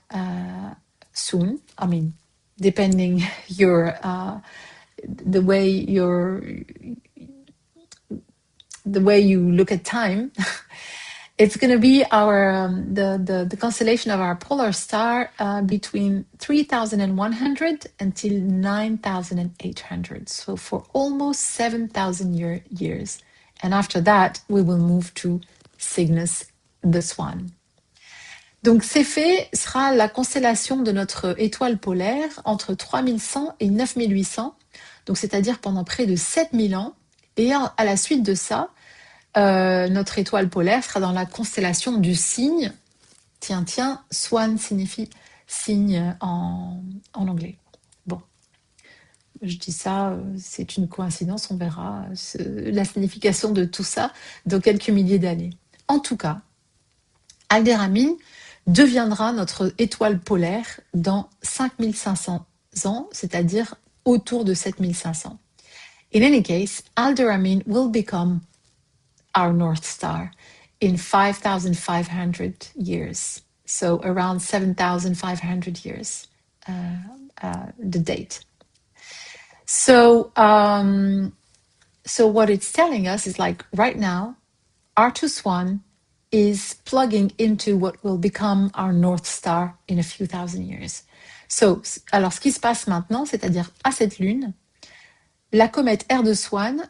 soon. I mean, depending the way the way you look at time, it's going to be our the constellation of our polar star between 3,100 until 9,800. So for almost 7,000 years. And after that, we will move to Cygnus, the Swan. Donc Céphée sera la constellation de notre étoile polaire entre 3100 et 9800, donc c'est-à-dire pendant près de 7000 ans. Et à la suite de ça, notre étoile polaire sera dans la constellation du Cygne. Tiens, Swan signifie cygne en anglais. Bon, je dis ça, c'est une coïncidence, on verra la signification de tout ça dans quelques milliers d'années. En tout cas, Aldéramine deviendra notre étoile polaire dans 5500 ans, c'est-à-dire autour de 7500. In any case, Aldéramine will become our North Star in 5,500 years. So around 7,500 years, the date. So what it's telling us is like right now, R2 Swan is plugging into what will become our North Star in a few thousand years. So, alors ce qui se passe maintenant, c'est-à-dire à cette lune, la comète R2 Swan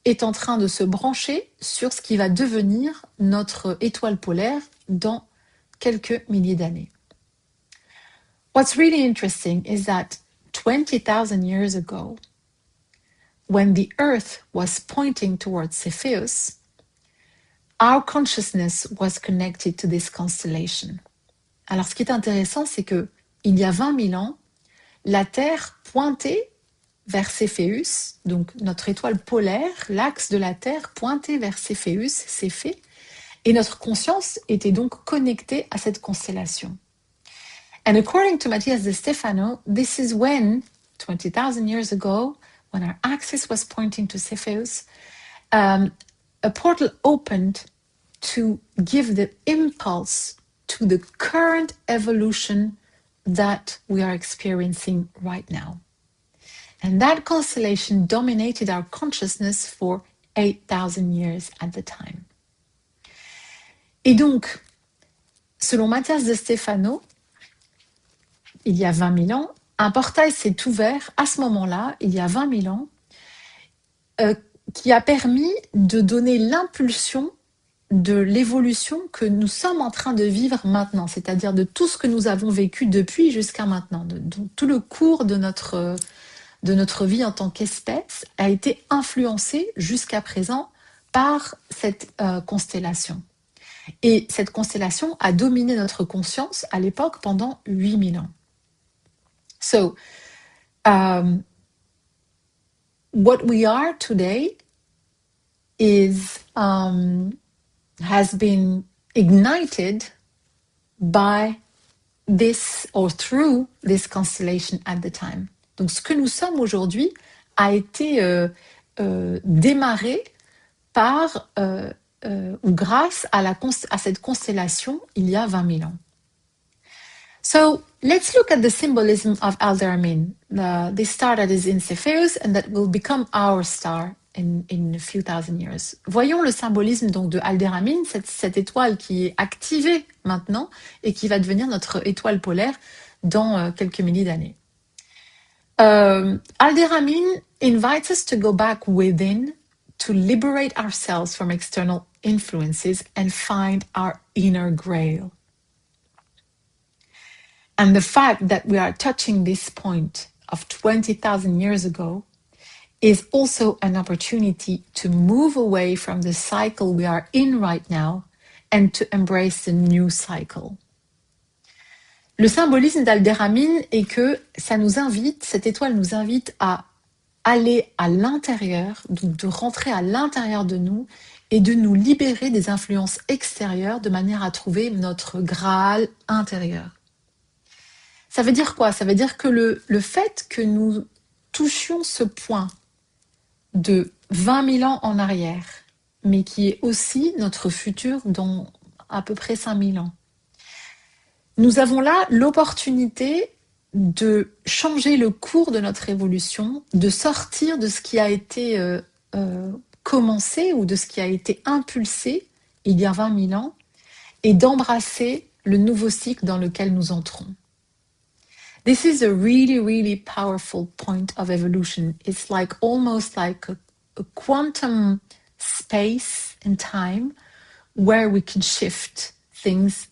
est en train de se brancher sur ce qui va devenir notre étoile polaire dans quelques milliers d'années. What's really interesting is that 20,000 years ago, when the Earth was pointing towards Cepheus, our consciousness was connected to this constellation. Alors, ce qui est intéressant, c'est que il y a 20 000 ans, la Terre pointait vers Céphéus, donc notre étoile polaire, l'axe de la Terre pointait vers Céphéus, Céphée, et notre conscience était donc connectée à cette constellation. And according to Matthias de Stefano, this is when, 20,000 years ago, when our axis was pointing to Cepheus, a portal opened to give the impulse to the current evolution that we are experiencing right now. And that constellation dominated our consciousness for 8,000 years at the time. Et donc, selon Matthias de Stefano, il y a 20 000 ans, un portail s'est ouvert à ce moment-là, il y a 20 000 ans, qui a permis de donner l'impulsion de l'évolution que nous sommes en train de vivre maintenant, c'est-à-dire de tout ce que nous avons vécu depuis jusqu'à maintenant. Tout le cours de notre vie en tant qu'espèce a été influencé jusqu'à présent par cette constellation. Et cette constellation a dominé notre conscience à l'époque pendant 8000 ans. So, what we are today has been ignited by this or through this constellation at the time. Donc, ce que nous sommes aujourd'hui a été démarré par ou grâce à cette constellation il y a 20 000 ans. So, let's look at the symbolism of Aldéramine, the star that is in Cepheus and that will become our star in a few thousand years. Voyons le symbolisme donc de Aldéramine, cette étoile qui est activée maintenant et qui va devenir notre étoile polaire dans quelques milliers d'années. Aldéramine invites us to go back within to liberate ourselves from external influences and find our inner grail. And the fact that we are touching this point of 20,000 years ago is also an opportunity to move away from the cycle we are in right now and to embrace the new cycle. Le symbolisme d'Aldéramine est que cette étoile nous invite à aller à l'intérieur, donc de rentrer à l'intérieur de nous et de nous libérer des influences extérieures de manière à trouver notre Graal intérieur. Ça veut dire quoi? Ça veut dire que le fait que nous touchions ce point de 20 000 ans en arrière, mais qui est aussi notre futur dans à peu près 5 000 ans, nous avons là l'opportunité de changer le cours de notre évolution, de sortir de ce qui a été commencé ou de ce qui a été impulsé il y a 20 000 ans et d'embrasser le nouveau cycle dans lequel nous entrons. This is a really, really powerful point of evolution. It's like almost like a quantum space and time where we can shift things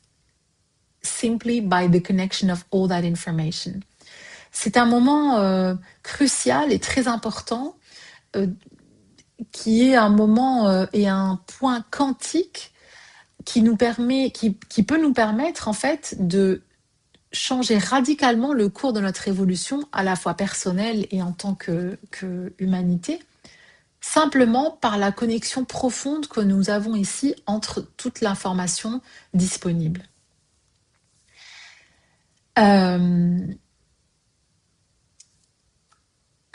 simply by the connection of all that information. C'est un moment crucial et très important qui est un moment et un point quantique qui peut nous permettre en fait de changer radicalement le cours de notre évolution, à la fois personnelle et en tant que humanité, simplement par la connexion profonde que nous avons ici entre toute l'information disponible.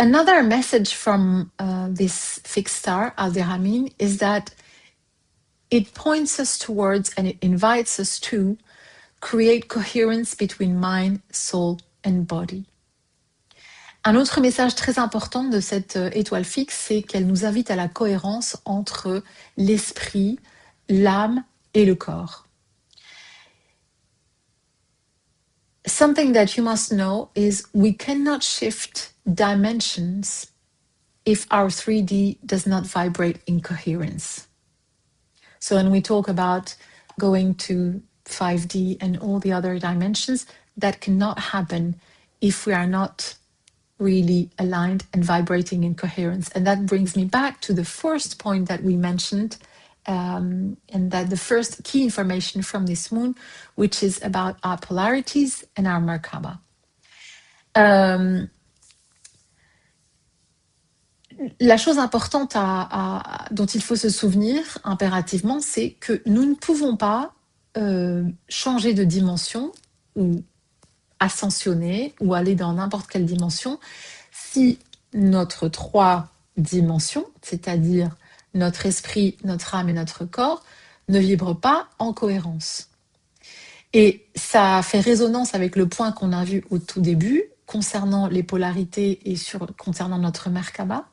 Another message from this fixed star, Al-Deramin, is that it points us towards and it invites us to create coherence between mind, soul and body. Un autre message très important de cette étoile fixe, c'est qu'elle nous invite à la cohérence entre l'esprit, l'âme et le corps. Something that you must know is we cannot shift dimensions if our 3D does not vibrate in coherence. So when we talk about going to 5D and all the other dimensions, that cannot happen if we are not really aligned and vibrating in coherence. And that brings me back to the first point that we mentioned, and that the first key information from this moon, which is about our polarities and our Merkaba. La chose importante dont il faut se souvenir impérativement, c'est que nous ne pouvons pas changer de dimension ou ascensionner ou aller dans n'importe quelle dimension si notre 3 dimensions, c'est-à-dire notre esprit, notre âme et notre corps, ne vibrent pas en cohérence. Et ça fait résonance avec le point qu'on a vu au tout début concernant les polarités et concernant notre Merkaba,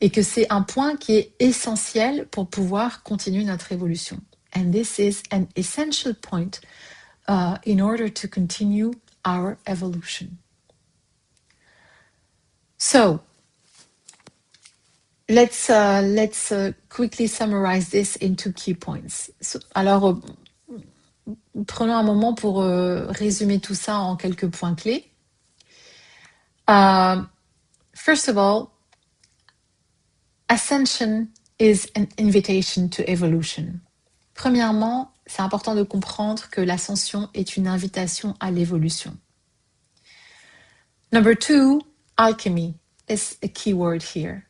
et que c'est un point qui est essentiel pour pouvoir continuer notre évolution. And this is an essential point in order to continue our evolution. So, let's quickly summarize this into key points. Alors, prenons un moment pour résumer tout ça en quelques points clés. First of all, ascension is an invitation to evolution. Premièrement, c'est important de comprendre que l'ascension est une invitation à l'évolution. Number 2, alchemy is a key word here.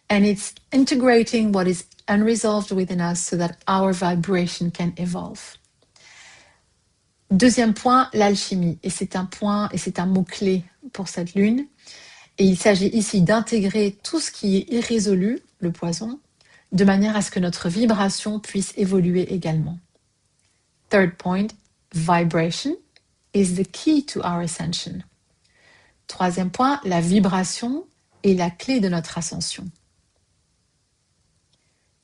And it's integrating what is unresolved within us so that our vibration can evolve. Deuxième point, l'alchimie. Et c'est un point, et c'est un mot-clé pour cette lune. Et il s'agit ici d'intégrer tout ce qui est irrésolu, le poison, de manière à ce que notre vibration puisse évoluer également. Third point, vibration is the key to our ascension. Troisième point, la vibration est la clé de notre ascension.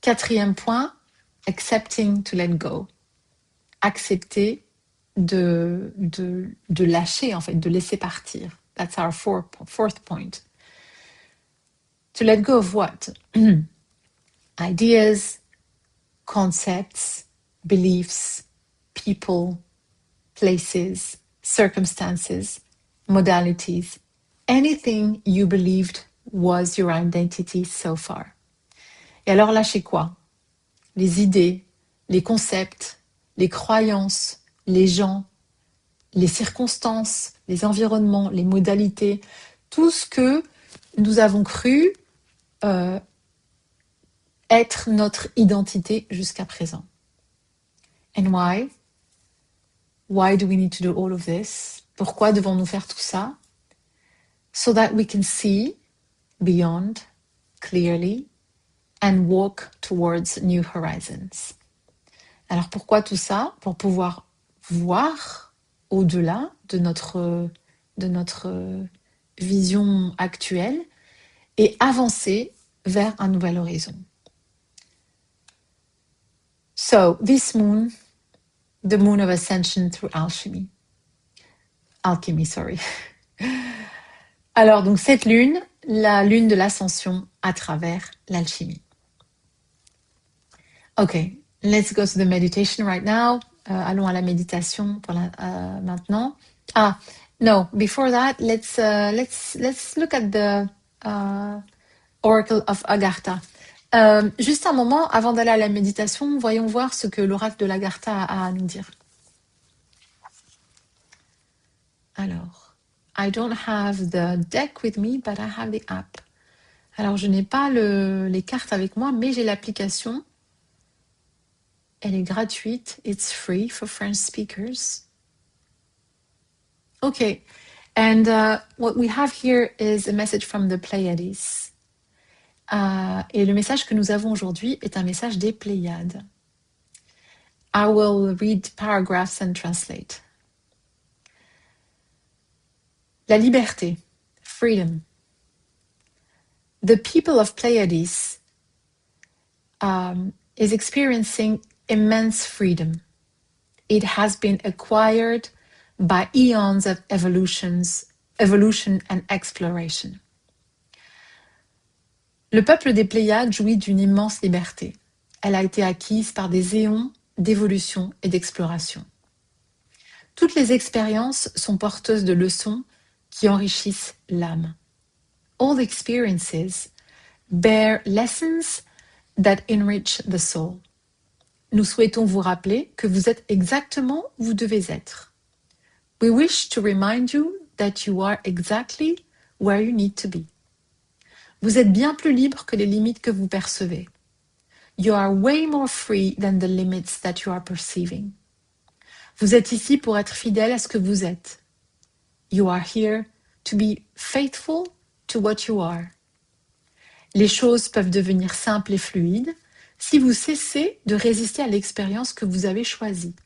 Quatrième point, accepting to let go. Accepter de lâcher, en fait, de laisser partir. That's our fourth point. To let go of what? Ideas, concepts, beliefs, people, places, circumstances, modalities, anything you believed was your identity so far. Et alors lâcher quoi? Les idées, les concepts, les croyances, les gens, les circonstances, les environnements, les modalités, tout ce que nous avons cru être notre identité jusqu'à présent. And why? Why do we need to do all of this? Pourquoi devons-nous faire tout ça? So that we can see beyond clearly and walk towards new horizons. Alors pourquoi tout ça? Pour pouvoir voir au-delà de notre vision actuelle et avancer vers un nouvel horizon. So, this moon, the moon of ascension through alchemy. Alchemy, sorry. Alors, donc, cette lune, la lune de l'ascension à travers l'alchimie. Okay, let's go to the meditation right now. Allons à la méditation maintenant. No, before that, let's look at the Oracle of Agartha. Juste un moment, avant d'aller à la méditation, voyons voir ce que l'oracle de l'Agartha a à nous dire. Alors, I don't have the deck with me, but I have the app. Alors, je n'ai pas les cartes avec moi, mais j'ai l'application. Elle est gratuite. It's free for French speakers. Okay, and what we have here is a message from the Pleiades. Et le message que nous avons aujourd'hui est un message des Pléiades. I will read paragraphs and translate. La liberté, freedom. The people of Pleiades is experiencing immense freedom. It has been acquired by eons of evolution and exploration. Le peuple des Pléiades jouit d'une immense liberté. Elle a été acquise par des éons d'évolution et d'exploration. Toutes les expériences sont porteuses de leçons qui enrichissent l'âme. All experiences bear lessons that enrich the soul. Nous souhaitons vous rappeler que vous êtes exactement où vous devez être. We wish to remind you that you are exactly where you need to be. Vous êtes bien plus libre que les limites que vous percevez. You are way more free than the limits that you are perceiving. Vous êtes ici pour être fidèle à ce que vous êtes. You are here to be faithful to what you are. Les choses peuvent devenir simples et fluides si vous cessez de résister à l'expérience que vous avez choisie.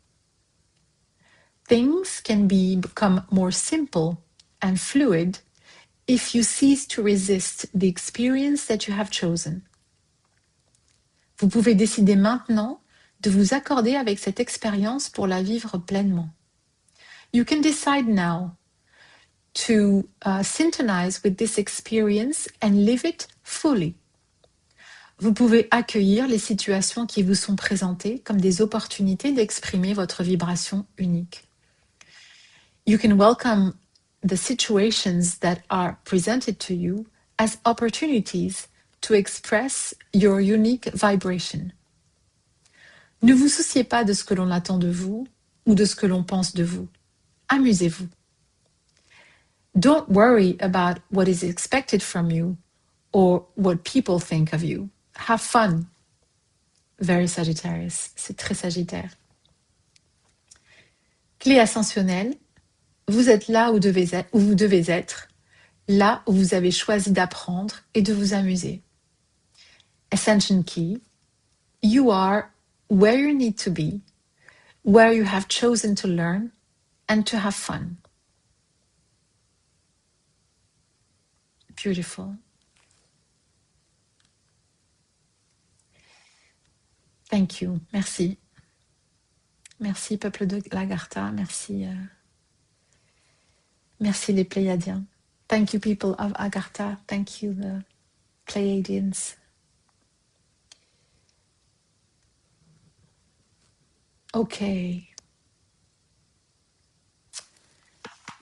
Things can become more simple and fluid if you cease to resist the experience that you have chosen. Vous pouvez décider maintenant de vous accorder avec cette expérience pour la vivre pleinement. You can decide now to syntonize with this experience and live it fully. Vous pouvez accueillir les situations qui vous sont présentées comme des opportunités d'exprimer votre vibration unique. You can welcome the situations that are presented to you as opportunities to express your unique vibration. Ne vous souciez pas de ce que l'on attend de vous ou de ce que l'on pense de vous. Amusez-vous. Don't worry about what is expected from you or what people think of you. Have fun. Very Sagittarius. C'est très Sagittaire. Clé ascensionnelle. Vous êtes là où vous devez être, là où vous avez choisi d'apprendre et de vous amuser. Ascension Key. You are where you need to be, where you have chosen to learn and to have fun. Beautiful. Thank you. Merci. Merci, peuple de l'Agartha. Merci. Merci les Pléiadiens. Thank you, people of Agartha. Thank you, the Pleiadians. Okay.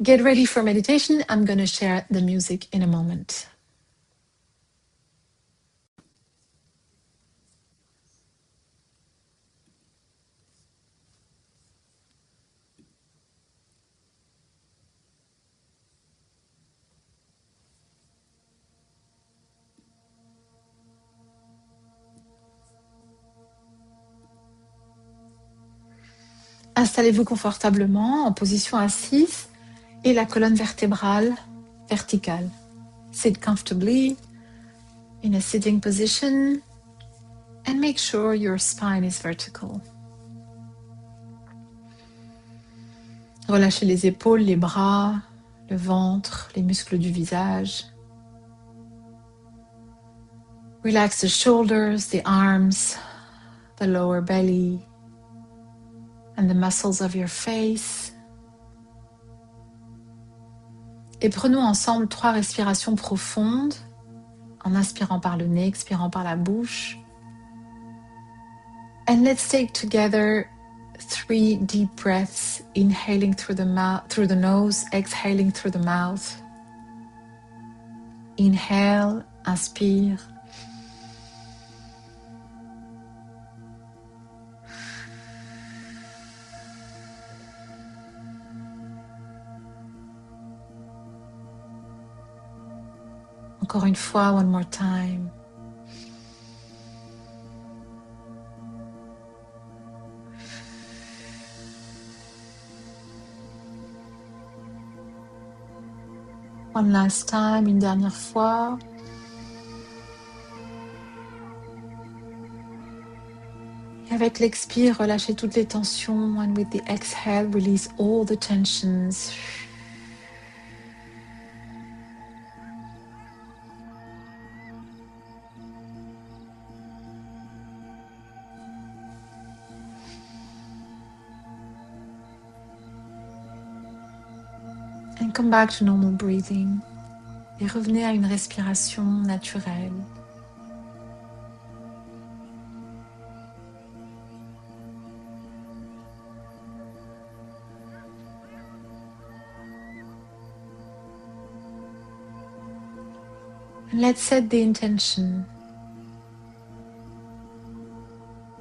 Get ready for meditation. I'm going to share the music in a moment. Installez-vous confortablement en position assise et la colonne vertébrale verticale. Sit comfortably in a sitting position and make sure your spine is vertical. Relâchez les épaules, les bras, le ventre, les muscles du visage. Relax the shoulders, the arms, the lower belly, and the muscles of your face. Et prenons ensemble 3 respirations profondes, en inspirant par le nez, expirant par la bouche. And let's take together 3 deep breaths, inhaling through the nose, exhaling through the mouth. Inhale, inspire. Encore une fois, one more time. One last time, une dernière fois. Et avec l'expire, relâchez toutes les tensions. And with the exhale, release all the tensions. And come back to normal breathing. Et revenez à une respiration naturelle. And let's set the intention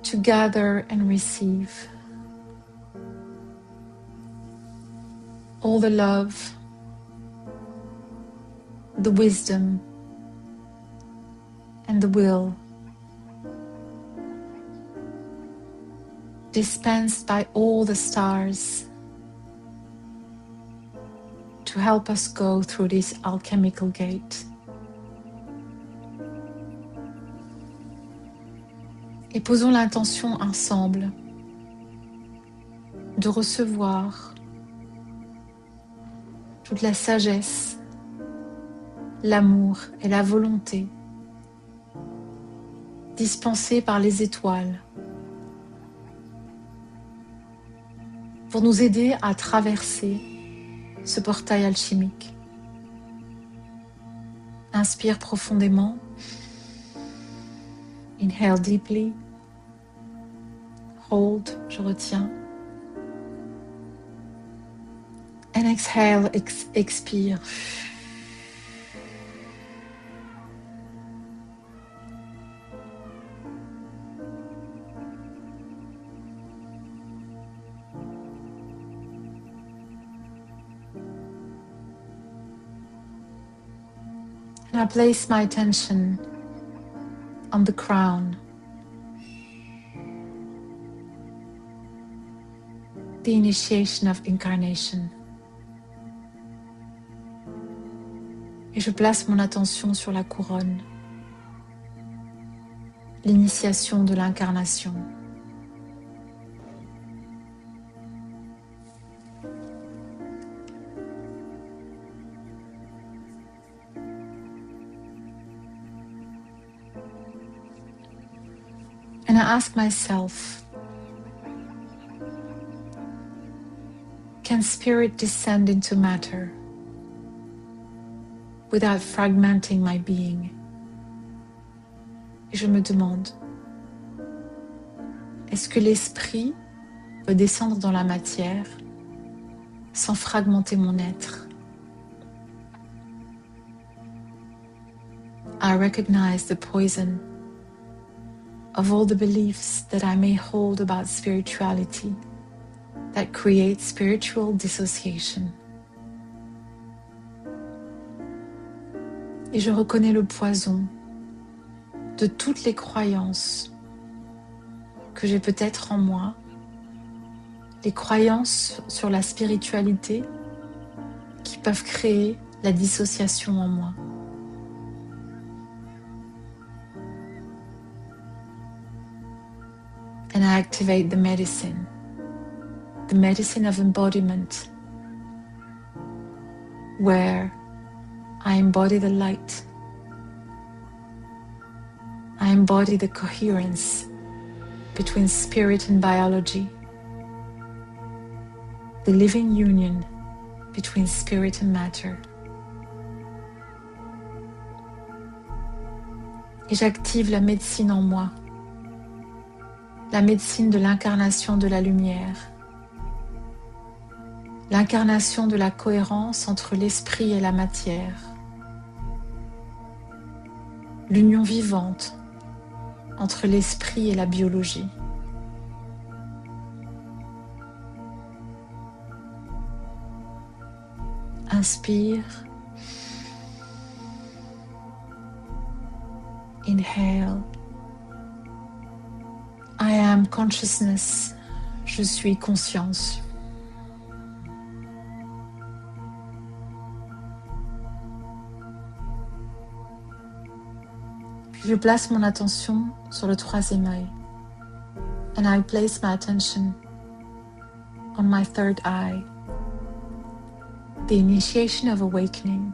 to gather and receive all the love, the wisdom, and the will dispensed by all the stars to help us go through this alchemical gate. Et posons l'intention ensemble de recevoir toute la sagesse, l'amour et la volonté dispensés par les étoiles pour nous aider à traverser ce portail alchimique. Inspire profondément. Inhale deeply. Hold, je retiens. And exhale, expire. And I place my attention on the crown, the initiation of incarnation. Et je place mon attention sur la couronne, l'initiation de l'incarnation. And I ask myself, can spirit descend into matter without fragmenting my being? Et je me demande, est-ce que l'esprit peut descendre dans la matière sans fragmenter mon être? I recognize the poison of all the beliefs that I may hold about spirituality that create spiritual dissociation. Et je reconnais le poison de toutes les croyances que j'ai peut-être en moi, les croyances sur la spiritualité qui peuvent créer la dissociation en moi. And I activate the medicine of embodiment, where I embody the light, I embody the coherence between spirit and biology, the living union between spirit and matter. Et j'active la médecine en moi, la médecine de l'incarnation de la lumière, l'incarnation de la cohérence entre l'esprit et la matière, l'union vivante entre l'esprit et la biologie. Inspire. Inhale. I am consciousness. Je suis conscience. Puis je place mon attention sur le troisième œil. And I place my attention on my third eye. The initiation of awakening.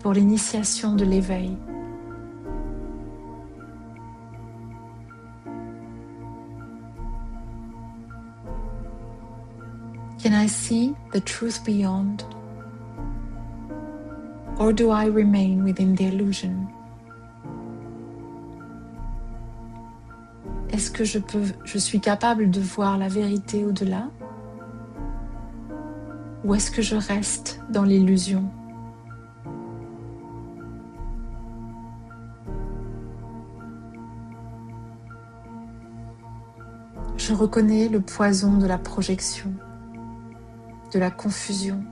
Pour l'initiation de l'éveil. Can I see the truth beyond? Or do I remain within the illusion? Est-ce que je suis capable de voir la vérité au-delà? Ou est-ce que je reste dans l'illusion? Je reconnais le poison de la projection, de la confusion,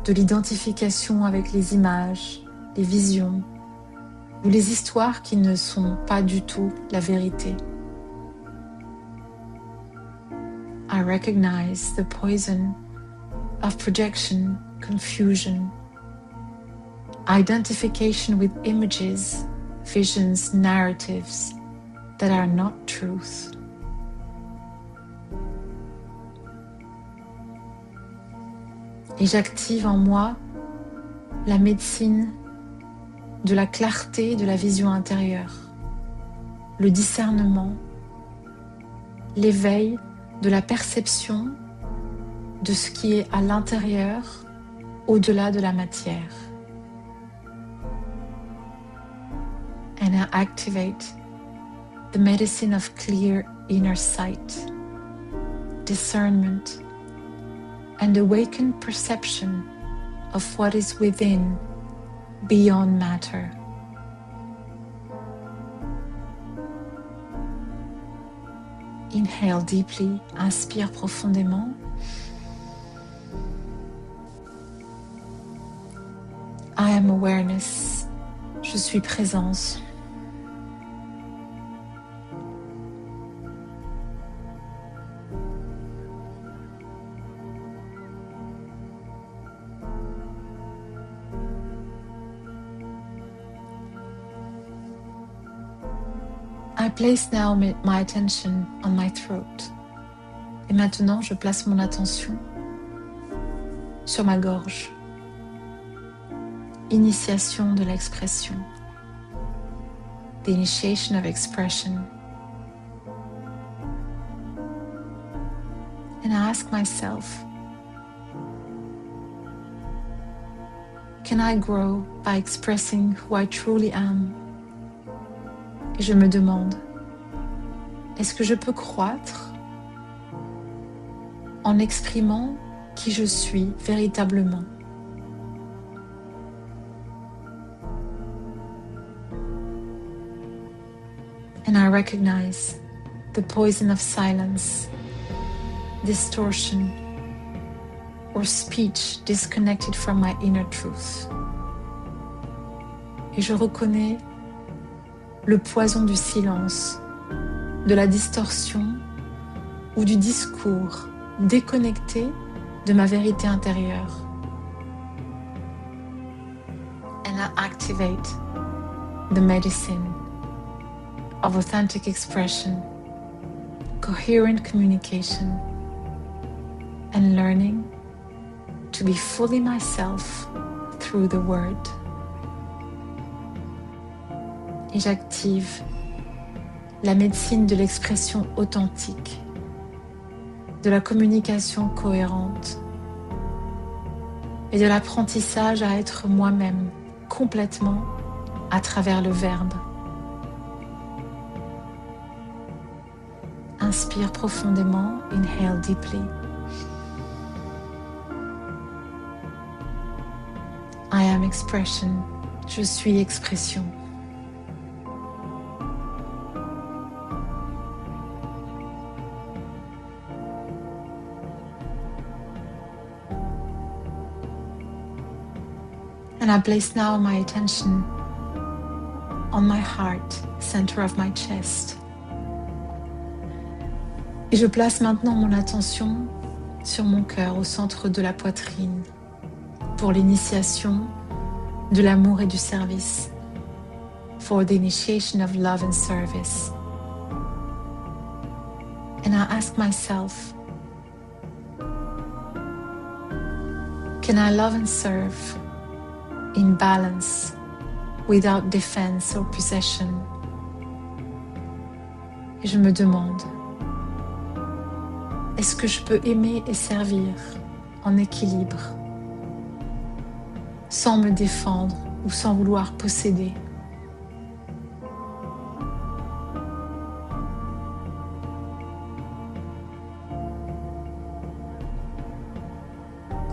de l'identification avec les images, les visions ou les histoires qui ne sont pas du tout la vérité. I recognize the poison of projection, confusion, identification with images, visions, narratives that are not truth. Et j'active en moi la médecine de la clarté de la vision intérieure, le discernement, l'éveil de la perception de ce qui est à l'intérieur, au-delà de la matière. And I activate the medicine of clear inner sight, discernment, and awakened perception of what is within, beyond matter. Inhale deeply, inspire profondément. I am awareness, je suis présence. I place now my attention on my throat. Et maintenant, je place mon attention sur ma gorge. Initiation de l'expression. The initiation of expression. And I ask myself, can I grow by expressing who I truly am? Et je me demande, est-ce que je peux croître en exprimant qui je suis véritablement? And I recognize the poison of silence, distortion, or speech disconnected from my inner truth. Et je reconnais le poison du silence, de la distorsion ou du discours déconnecté de ma vérité intérieure. And I activate the medicine of authentic expression, coherent communication, and learning to be fully myself through the word. Et j'active la médecine de l'expression authentique, de la communication cohérente et de l'apprentissage à être moi-même complètement à travers le verbe. Inspire profondément, inhale deeply. I am expression, je suis expression. And I place now my attention on my heart, center of my chest. Et je place maintenant mon attention sur mon cœur, au centre de la poitrine, pour l'initiation de l'amour et du service, for the initiation of love and service. And I ask myself, can I love and serve in balance, without defense or possession? Et je me demande, est-ce que je peux aimer et servir en équilibre, sans me défendre ou sans vouloir posséder?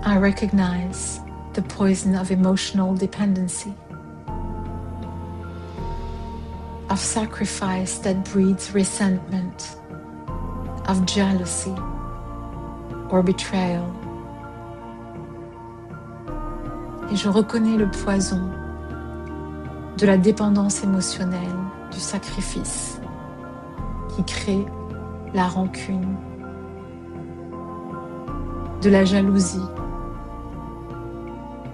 I recognize the poison of emotional dependency, of sacrifice that breeds resentment, of jealousy or betrayal. Et je reconnais le poison de la dépendance émotionnelle, du sacrifice, qui crée la rancune, de la jalousie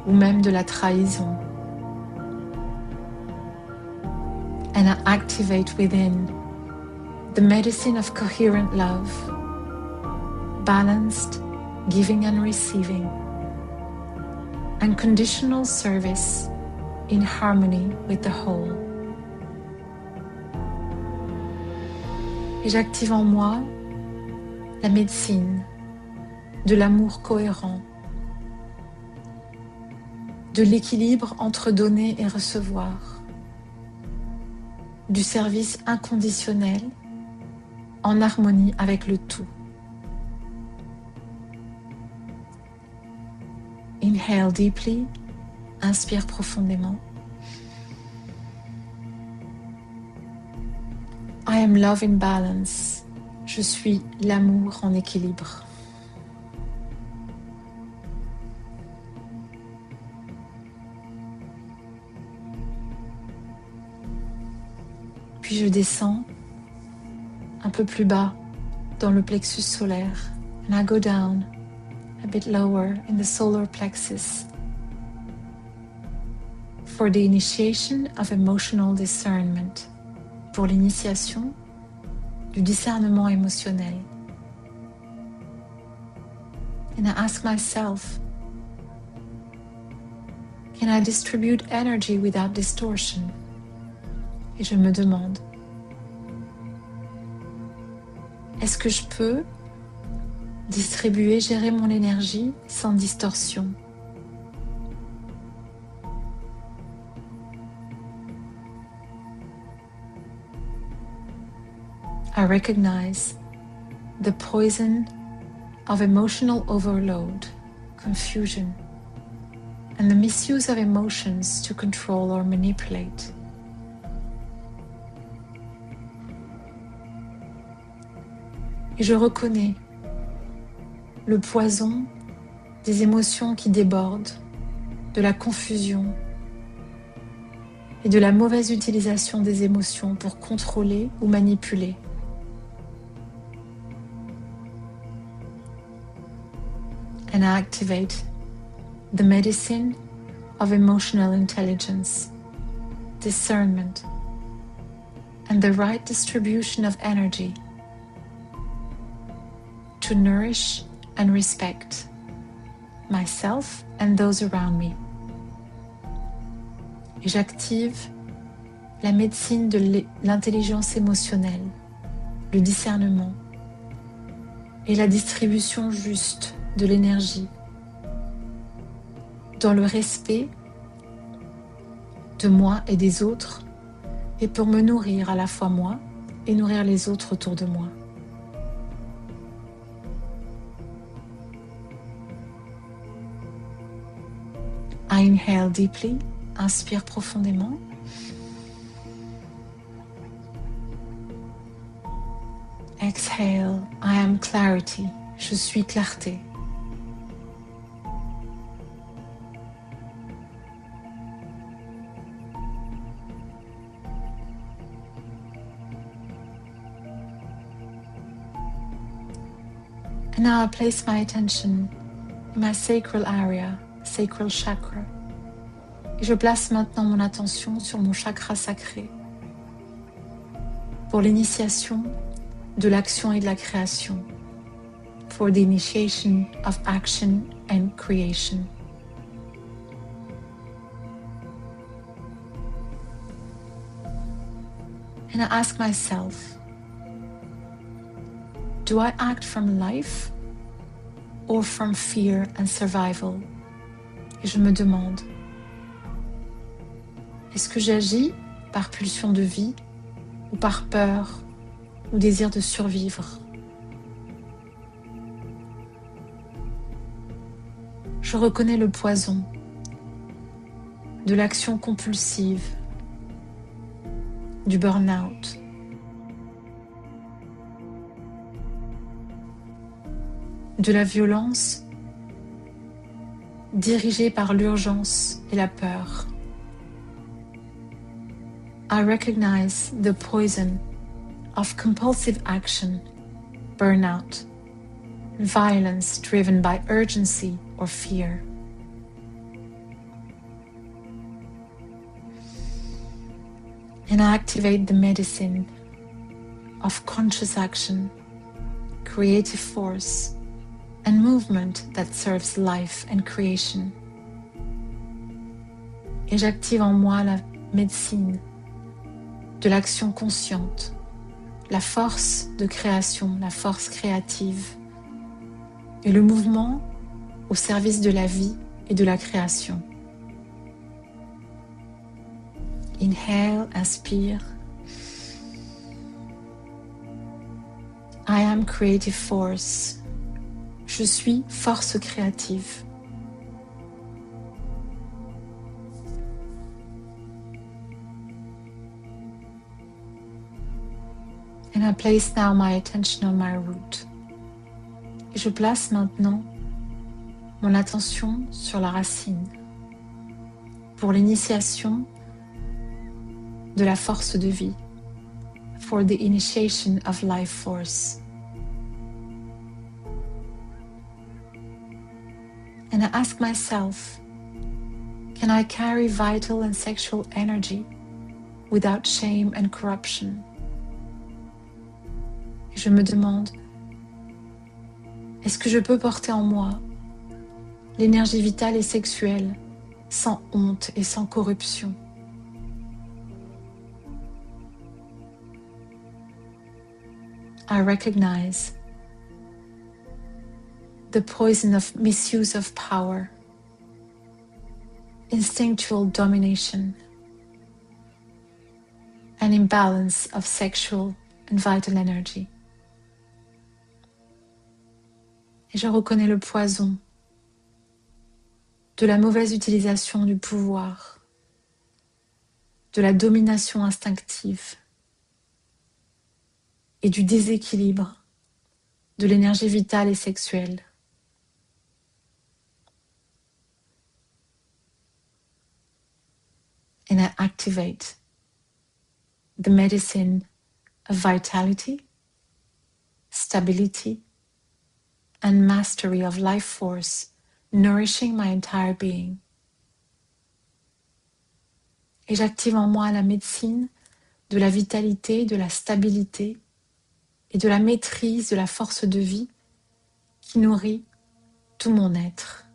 ou même de la trahison. And I activate within the medicine of coherent love, balanced giving and receiving, unconditional service in harmony with the whole. Et j'active en moi la médecine de l'amour cohérent, de l'équilibre entre donner et recevoir, du service inconditionnel en harmonie avec le tout. Inhale deeply, inspire profondément. I am love in balance, je suis l'amour en équilibre. Puis je descends un peu plus bas dans le plexus solaire, and I go down a bit lower in the solar plexus for the initiation of emotional discernment, pour l'initiation du discernement émotionnel. And I ask myself, can I distribute energy without distortion? Et je me demande, est-ce que je peux distribuer, gérer mon énergie sans distorsion? I recognize the poison of emotional overload, confusion, and the misuse of emotions to control or manipulate. Et je reconnais le poison des émotions qui débordent, de la confusion et de la mauvaise utilisation des émotions pour contrôler ou manipuler. And I activate the medicine of emotional intelligence, discernment, and the right distribution of energy to nourish and respect myself and those around me. Et j'active la médecine de l'intelligence émotionnelle, le discernement et la distribution juste de l'énergie dans le respect de moi et des autres et pour me nourrir à la fois moi et nourrir les autres autour de moi. I inhale deeply, inspire profondément. Exhale, I am clarity, je suis clarté. And now I place my attention in my sacral area, sacral chakra. Et je place maintenant mon attention sur mon chakra sacré pour l'initiation de l'action et de la création. For the initiation of action and creation. And I ask myself, do I act from life or from fear and survival? Et je me demande, est-ce que j'agis par pulsion de vie ou par peur ou désir de survivre? Je reconnais le poison de l'action compulsive, du burn-out, de la violence dirigée par l'urgence et la peur. I recognize the poison of compulsive action, burnout, violence driven by urgency or fear. And I activate the medicine of conscious action, creative force, and movement that serves life and creation. Et j'active en moi la médecine de l'action consciente, la force de création, la force créative et le mouvement au service de la vie et de la création. Inhale, inspire. I am creative force. Je suis force créative. And I place now my attention on my root. Et je place maintenant mon attention sur la racine pour l'initiation de la force de vie, for the initiation of life force. And I ask myself, can I carry vital and sexual energy without shame and corruption? Et je me demande, est-ce que je peux porter en moi l'énergie vitale et sexuelle sans honte et sans corruption? I recognize the poison of misuse of power, instinctual domination, and imbalance of sexual and vital energy. Et je reconnais le poison de la mauvaise utilisation du pouvoir, de la domination instinctive et du déséquilibre de l'énergie vitale et sexuelle. And I activate the medicine of vitality, stability, and mastery of life force, nourishing my entire being. Et j'active en moi la médecine de la vitalité, de la stabilité et de la maîtrise de la force de vie qui nourrit tout mon être.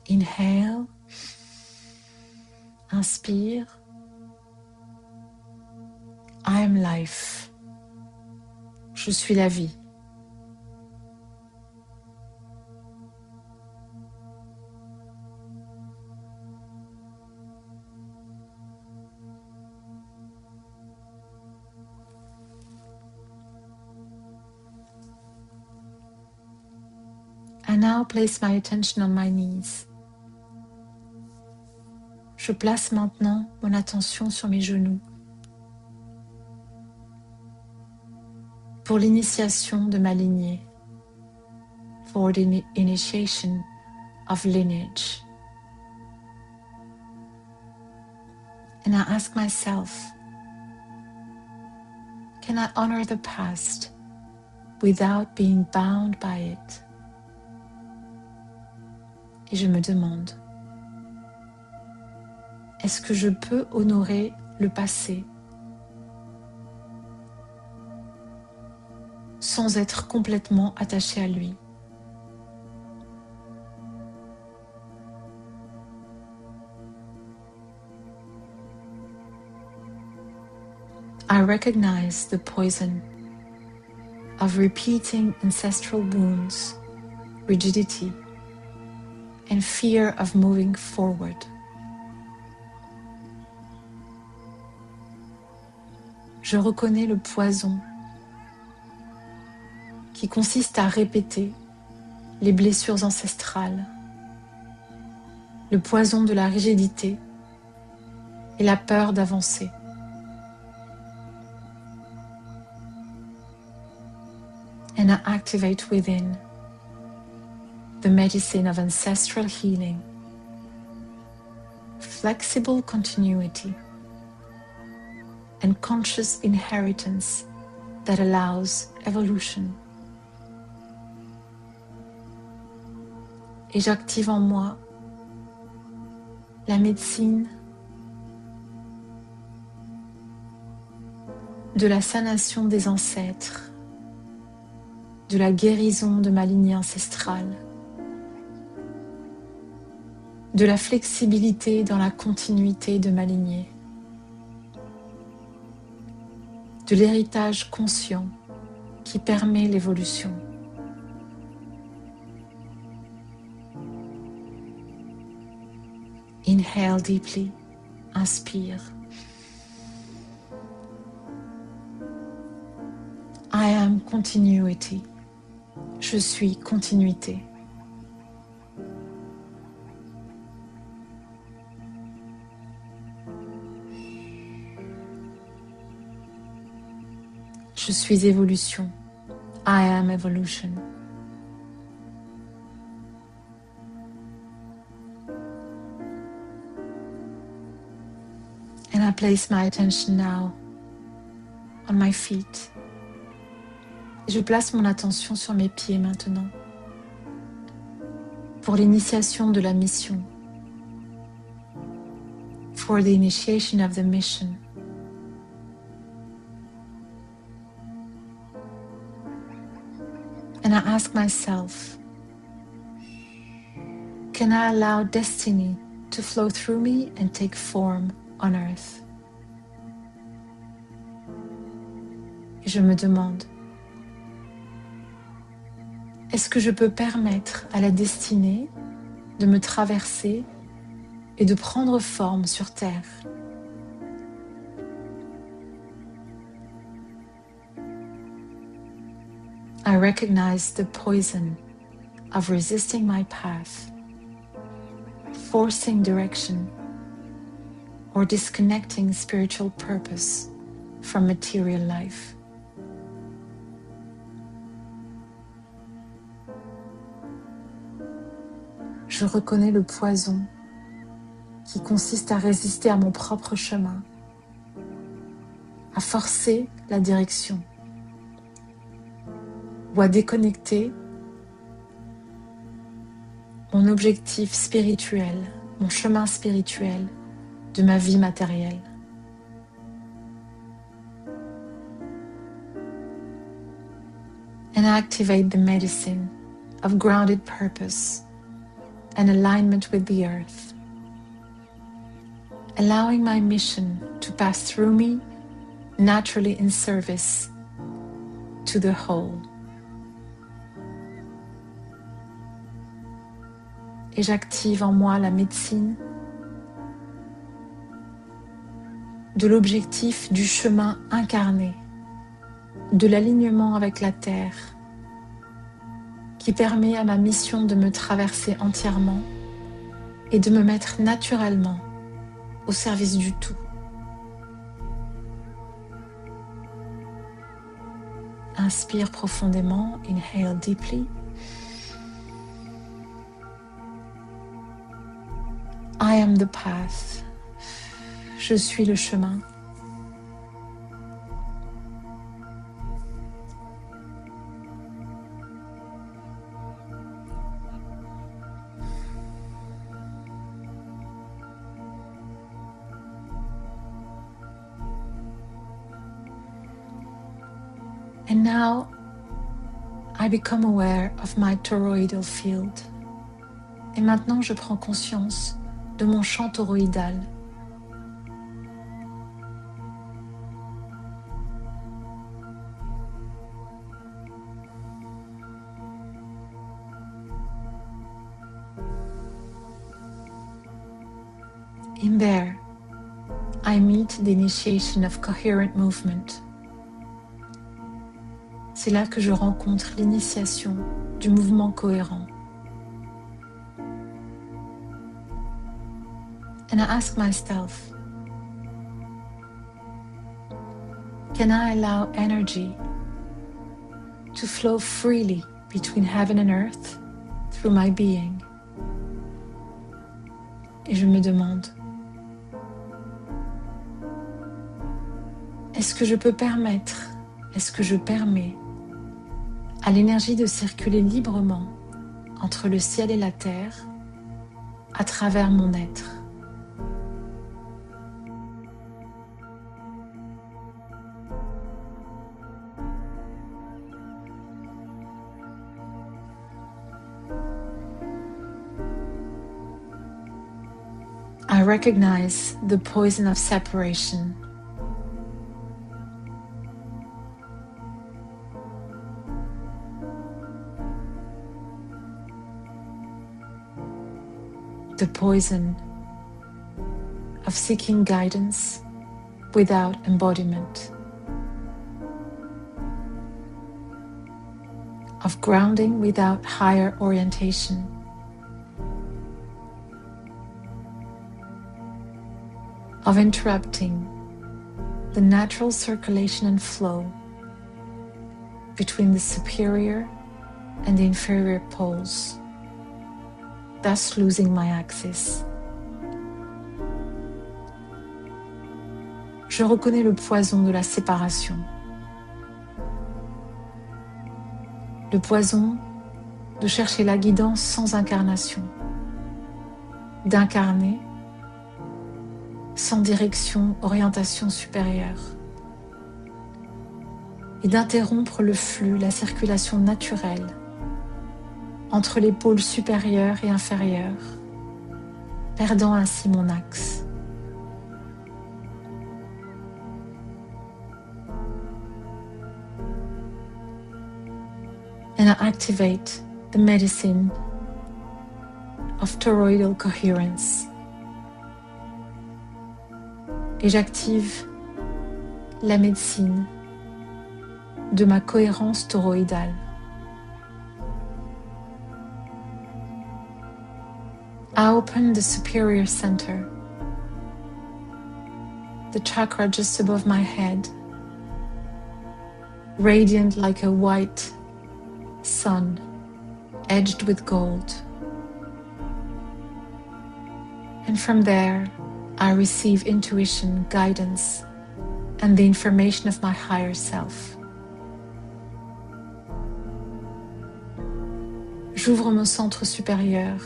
Inhale, Inspire. I am life. Je suis la vie. I now place my attention on my knees. Je place maintenant mon attention sur mes genoux pour l'initiation de ma lignée, for the initiation of lineage. And I ask myself, can I honor the past without being bound by it? Et je me demande, est-ce que je peux honorer le passé sans être complètement attaché à lui? I recognize the poison of repeating ancestral wounds, rigidity, and fear of moving forward. Je reconnais le poison qui consiste à répéter les blessures ancestrales, le poison de la rigidité et la peur d'avancer. And I activate within the medicine of ancestral healing, flexible continuity, and conscious inheritance that allows evolution. Et j'active en moi la médecine de la sanation des ancêtres, de la guérison de ma lignée ancestrale, de la flexibilité dans la continuité de ma lignée, de l'héritage conscient qui permet l'évolution. Inhale deeply, inspire. I am continuity. Je suis continuité. Je suis évolution. I am evolution. And I place my attention now on my feet. Je place mon attention sur mes pieds maintenant pour l'initiation de la mission, for the initiation of the mission. And I ask myself, can I allow destiny to flow through me and take form on earth? Et je me demande, est-ce que je peux permettre à la destinée de me traverser et de prendre forme sur Terre? I recognize the poison of resisting my path, forcing direction, or disconnecting spiritual purpose from material life. Je reconnais le poison qui consiste à résister à mon propre chemin, à forcer la direction ou à déconnecter mon objectif spirituel, mon chemin spirituel de ma vie matérielle. And activate the medicine of grounded purpose and alignment with the earth. allowing my mission to pass through me naturally in service to the whole. Et j'active en moi la médecine de l'objectif du chemin incarné, de l'alignement avec la Terre, qui permet à ma mission de me traverser entièrement et de me mettre naturellement au service du tout. Inspire profondément, inhale deeply. I am the path. Je suis le chemin. And now I become aware of my toroidal field. Et maintenant je prends conscience de mon champ toroïdal. In there, I meet the initiation of coherent movement. C'est là que je rencontre l'initiation du mouvement cohérent. And I ask myself, can I allow energy to flow freely between heaven and earth through my being? Et je me demande, est-ce que je permets à l'énergie de circuler librement entre le ciel et la terre à travers mon être? I recognize the poison of separation. The poison of seeking guidance without embodiment, of grounding without higher orientation, of interrupting the natural circulation and flow between the superior and the inferior poles, thus losing my axis. Je reconnais le poison de la séparation. Le poison de chercher la guidance sans incarnation, d'incarner sans direction, orientation supérieure, et d'interrompre le flux, la circulation naturelle entre les pôles supérieurs et inférieurs, perdant ainsi mon axe. And I activate the medicine of toroidal coherence. Et j'active la médecine de ma cohérence toroïdale. I open the superior center, the chakra just above my head, radiant like a white sun, edged with gold. And from there, I receive intuition, guidance, and the information of my higher self. J'ouvre mon centre supérieur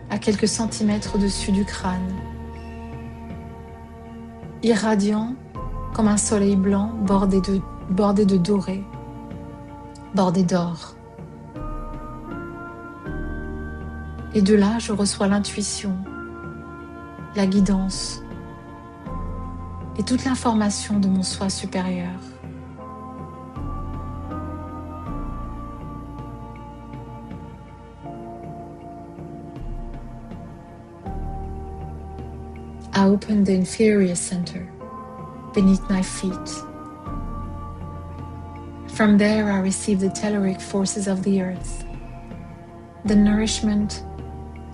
à quelques centimètres au-dessus du crâne, irradiant comme un soleil blanc bordé de doré, bordé d'or. Et de là, je reçois l'intuition la guidance et toute l'information de mon soi supérieur. I open the inferior center beneath my feet. From there I receive the telluric forces of the earth, the nourishment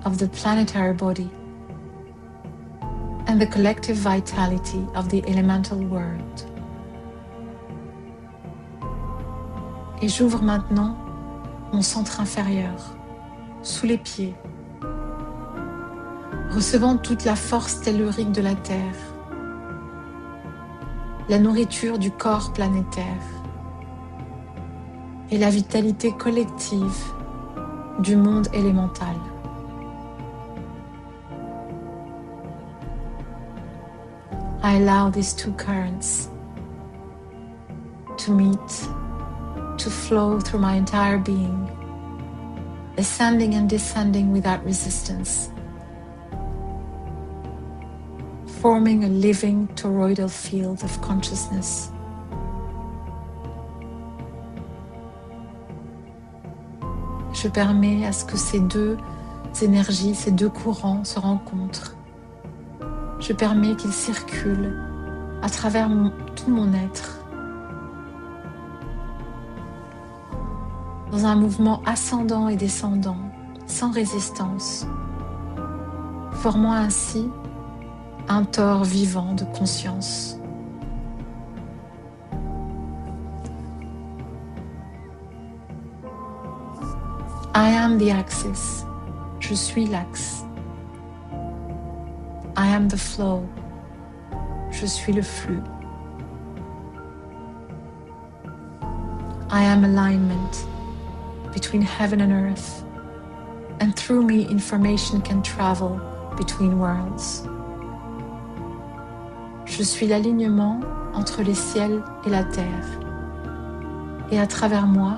of the planetary body, and the collective vitality of the elemental world. Et j'ouvre maintenant mon centre inférieur, sous les pieds, recevant toute la force tellurique de la Terre, la nourriture du corps planétaire et la vitalité collective du monde élémental. I allow these two currents to meet, to flow through my entire being, ascending and descending without resistance, forming a living toroidal field of consciousness. Je permets à ce que ces deux énergies, ces deux courants se rencontrent. Je permets qu'ils circulent à travers tout mon être, dans un mouvement ascendant et descendant, sans résistance, formant ainsi un tore vivant de conscience. I am the axis. Je suis l'axe. I am the flow. Je suis le flux. I am alignment between heaven and earth, and through me information can travel between worlds. Je suis l'alignement entre les ciels et la terre, et à travers moi,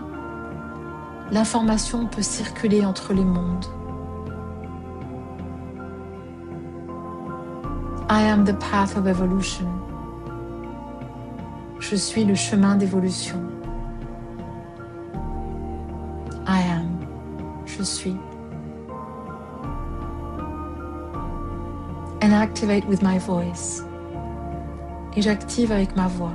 l'information peut circuler entre les mondes. I am the path of evolution. Je suis le chemin d'évolution. I am. Je suis. And activate with my voice. Et j'active avec ma voix.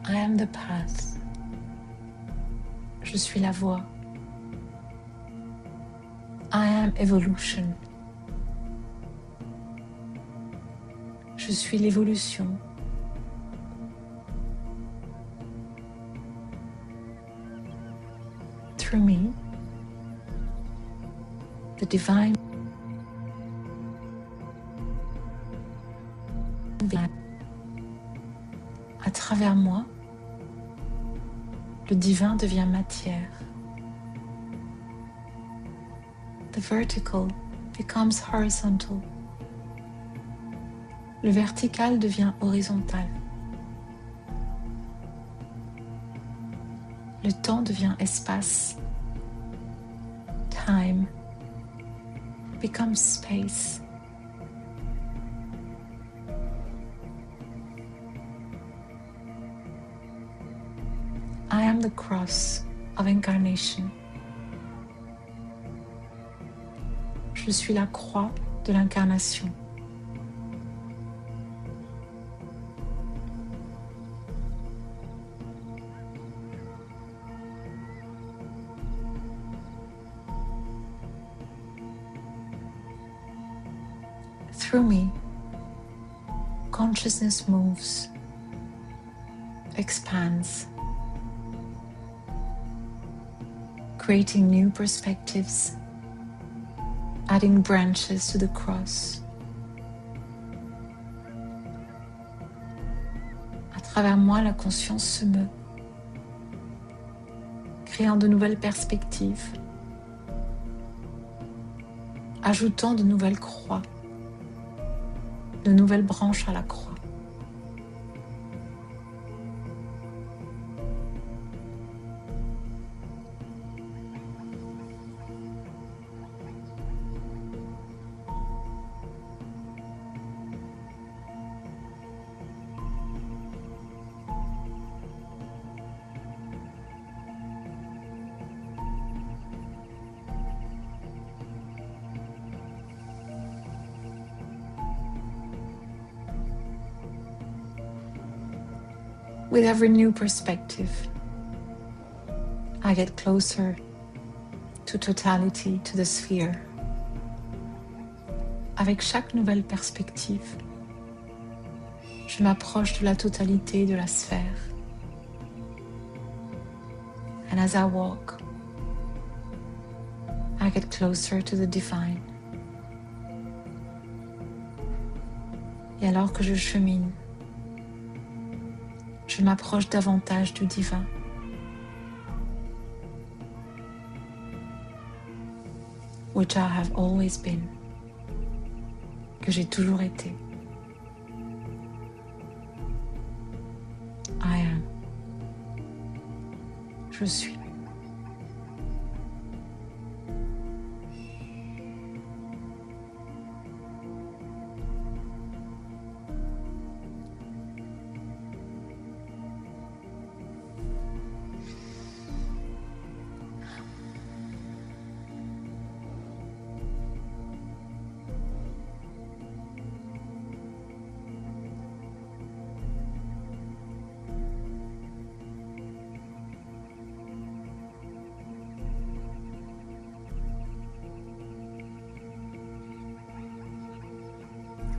I am the path. Je suis la voie. I am evolution. Je suis l'évolution. Through me, the divine à travers moi, le divin devient matière. The vertical becomes horizontal. Le vertical devient horizontal. Le temps devient espace. Time becomes space. I am the cross of incarnation. Je suis la croix de l'incarnation. through me, consciousness moves, expands, creating new perspectives, adding branches to the cross. À travers moi, la conscience se meut, créant de nouvelles perspectives, ajoutant de nouvelles croix, de nouvelles branches à la croix. With every new perspective, I get closer to totality, to the sphere. Avec chaque nouvelle perspective, je m'approche de la totalité de la sphère. And as I walk, I get closer to the divine. Et alors que je chemine, je m'approche davantage du divin. Which I have always been, que j'ai toujours été. I am. Je suis.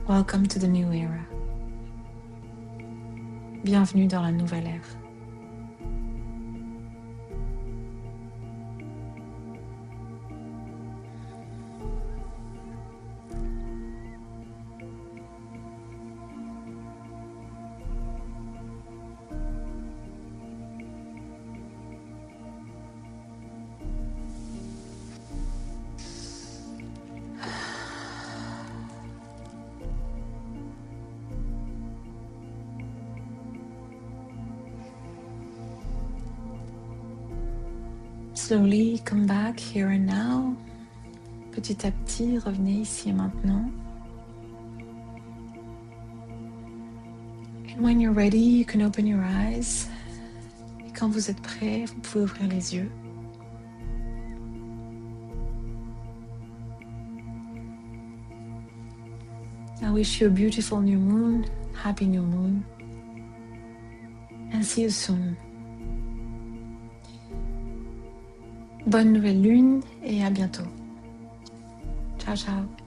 Welcome to the new era. Bienvenue dans la nouvelle ère. Slowly come back here and now. Petit à petit, revenez ici et maintenant. And when you're ready, you can open your eyes. Et quand vous êtes prêt, vous pouvez ouvrir les yeux. I wish you a beautiful new moon, happy new moon, and see you soon. Bonne nouvelle lune et à bientôt. Ciao, ciao.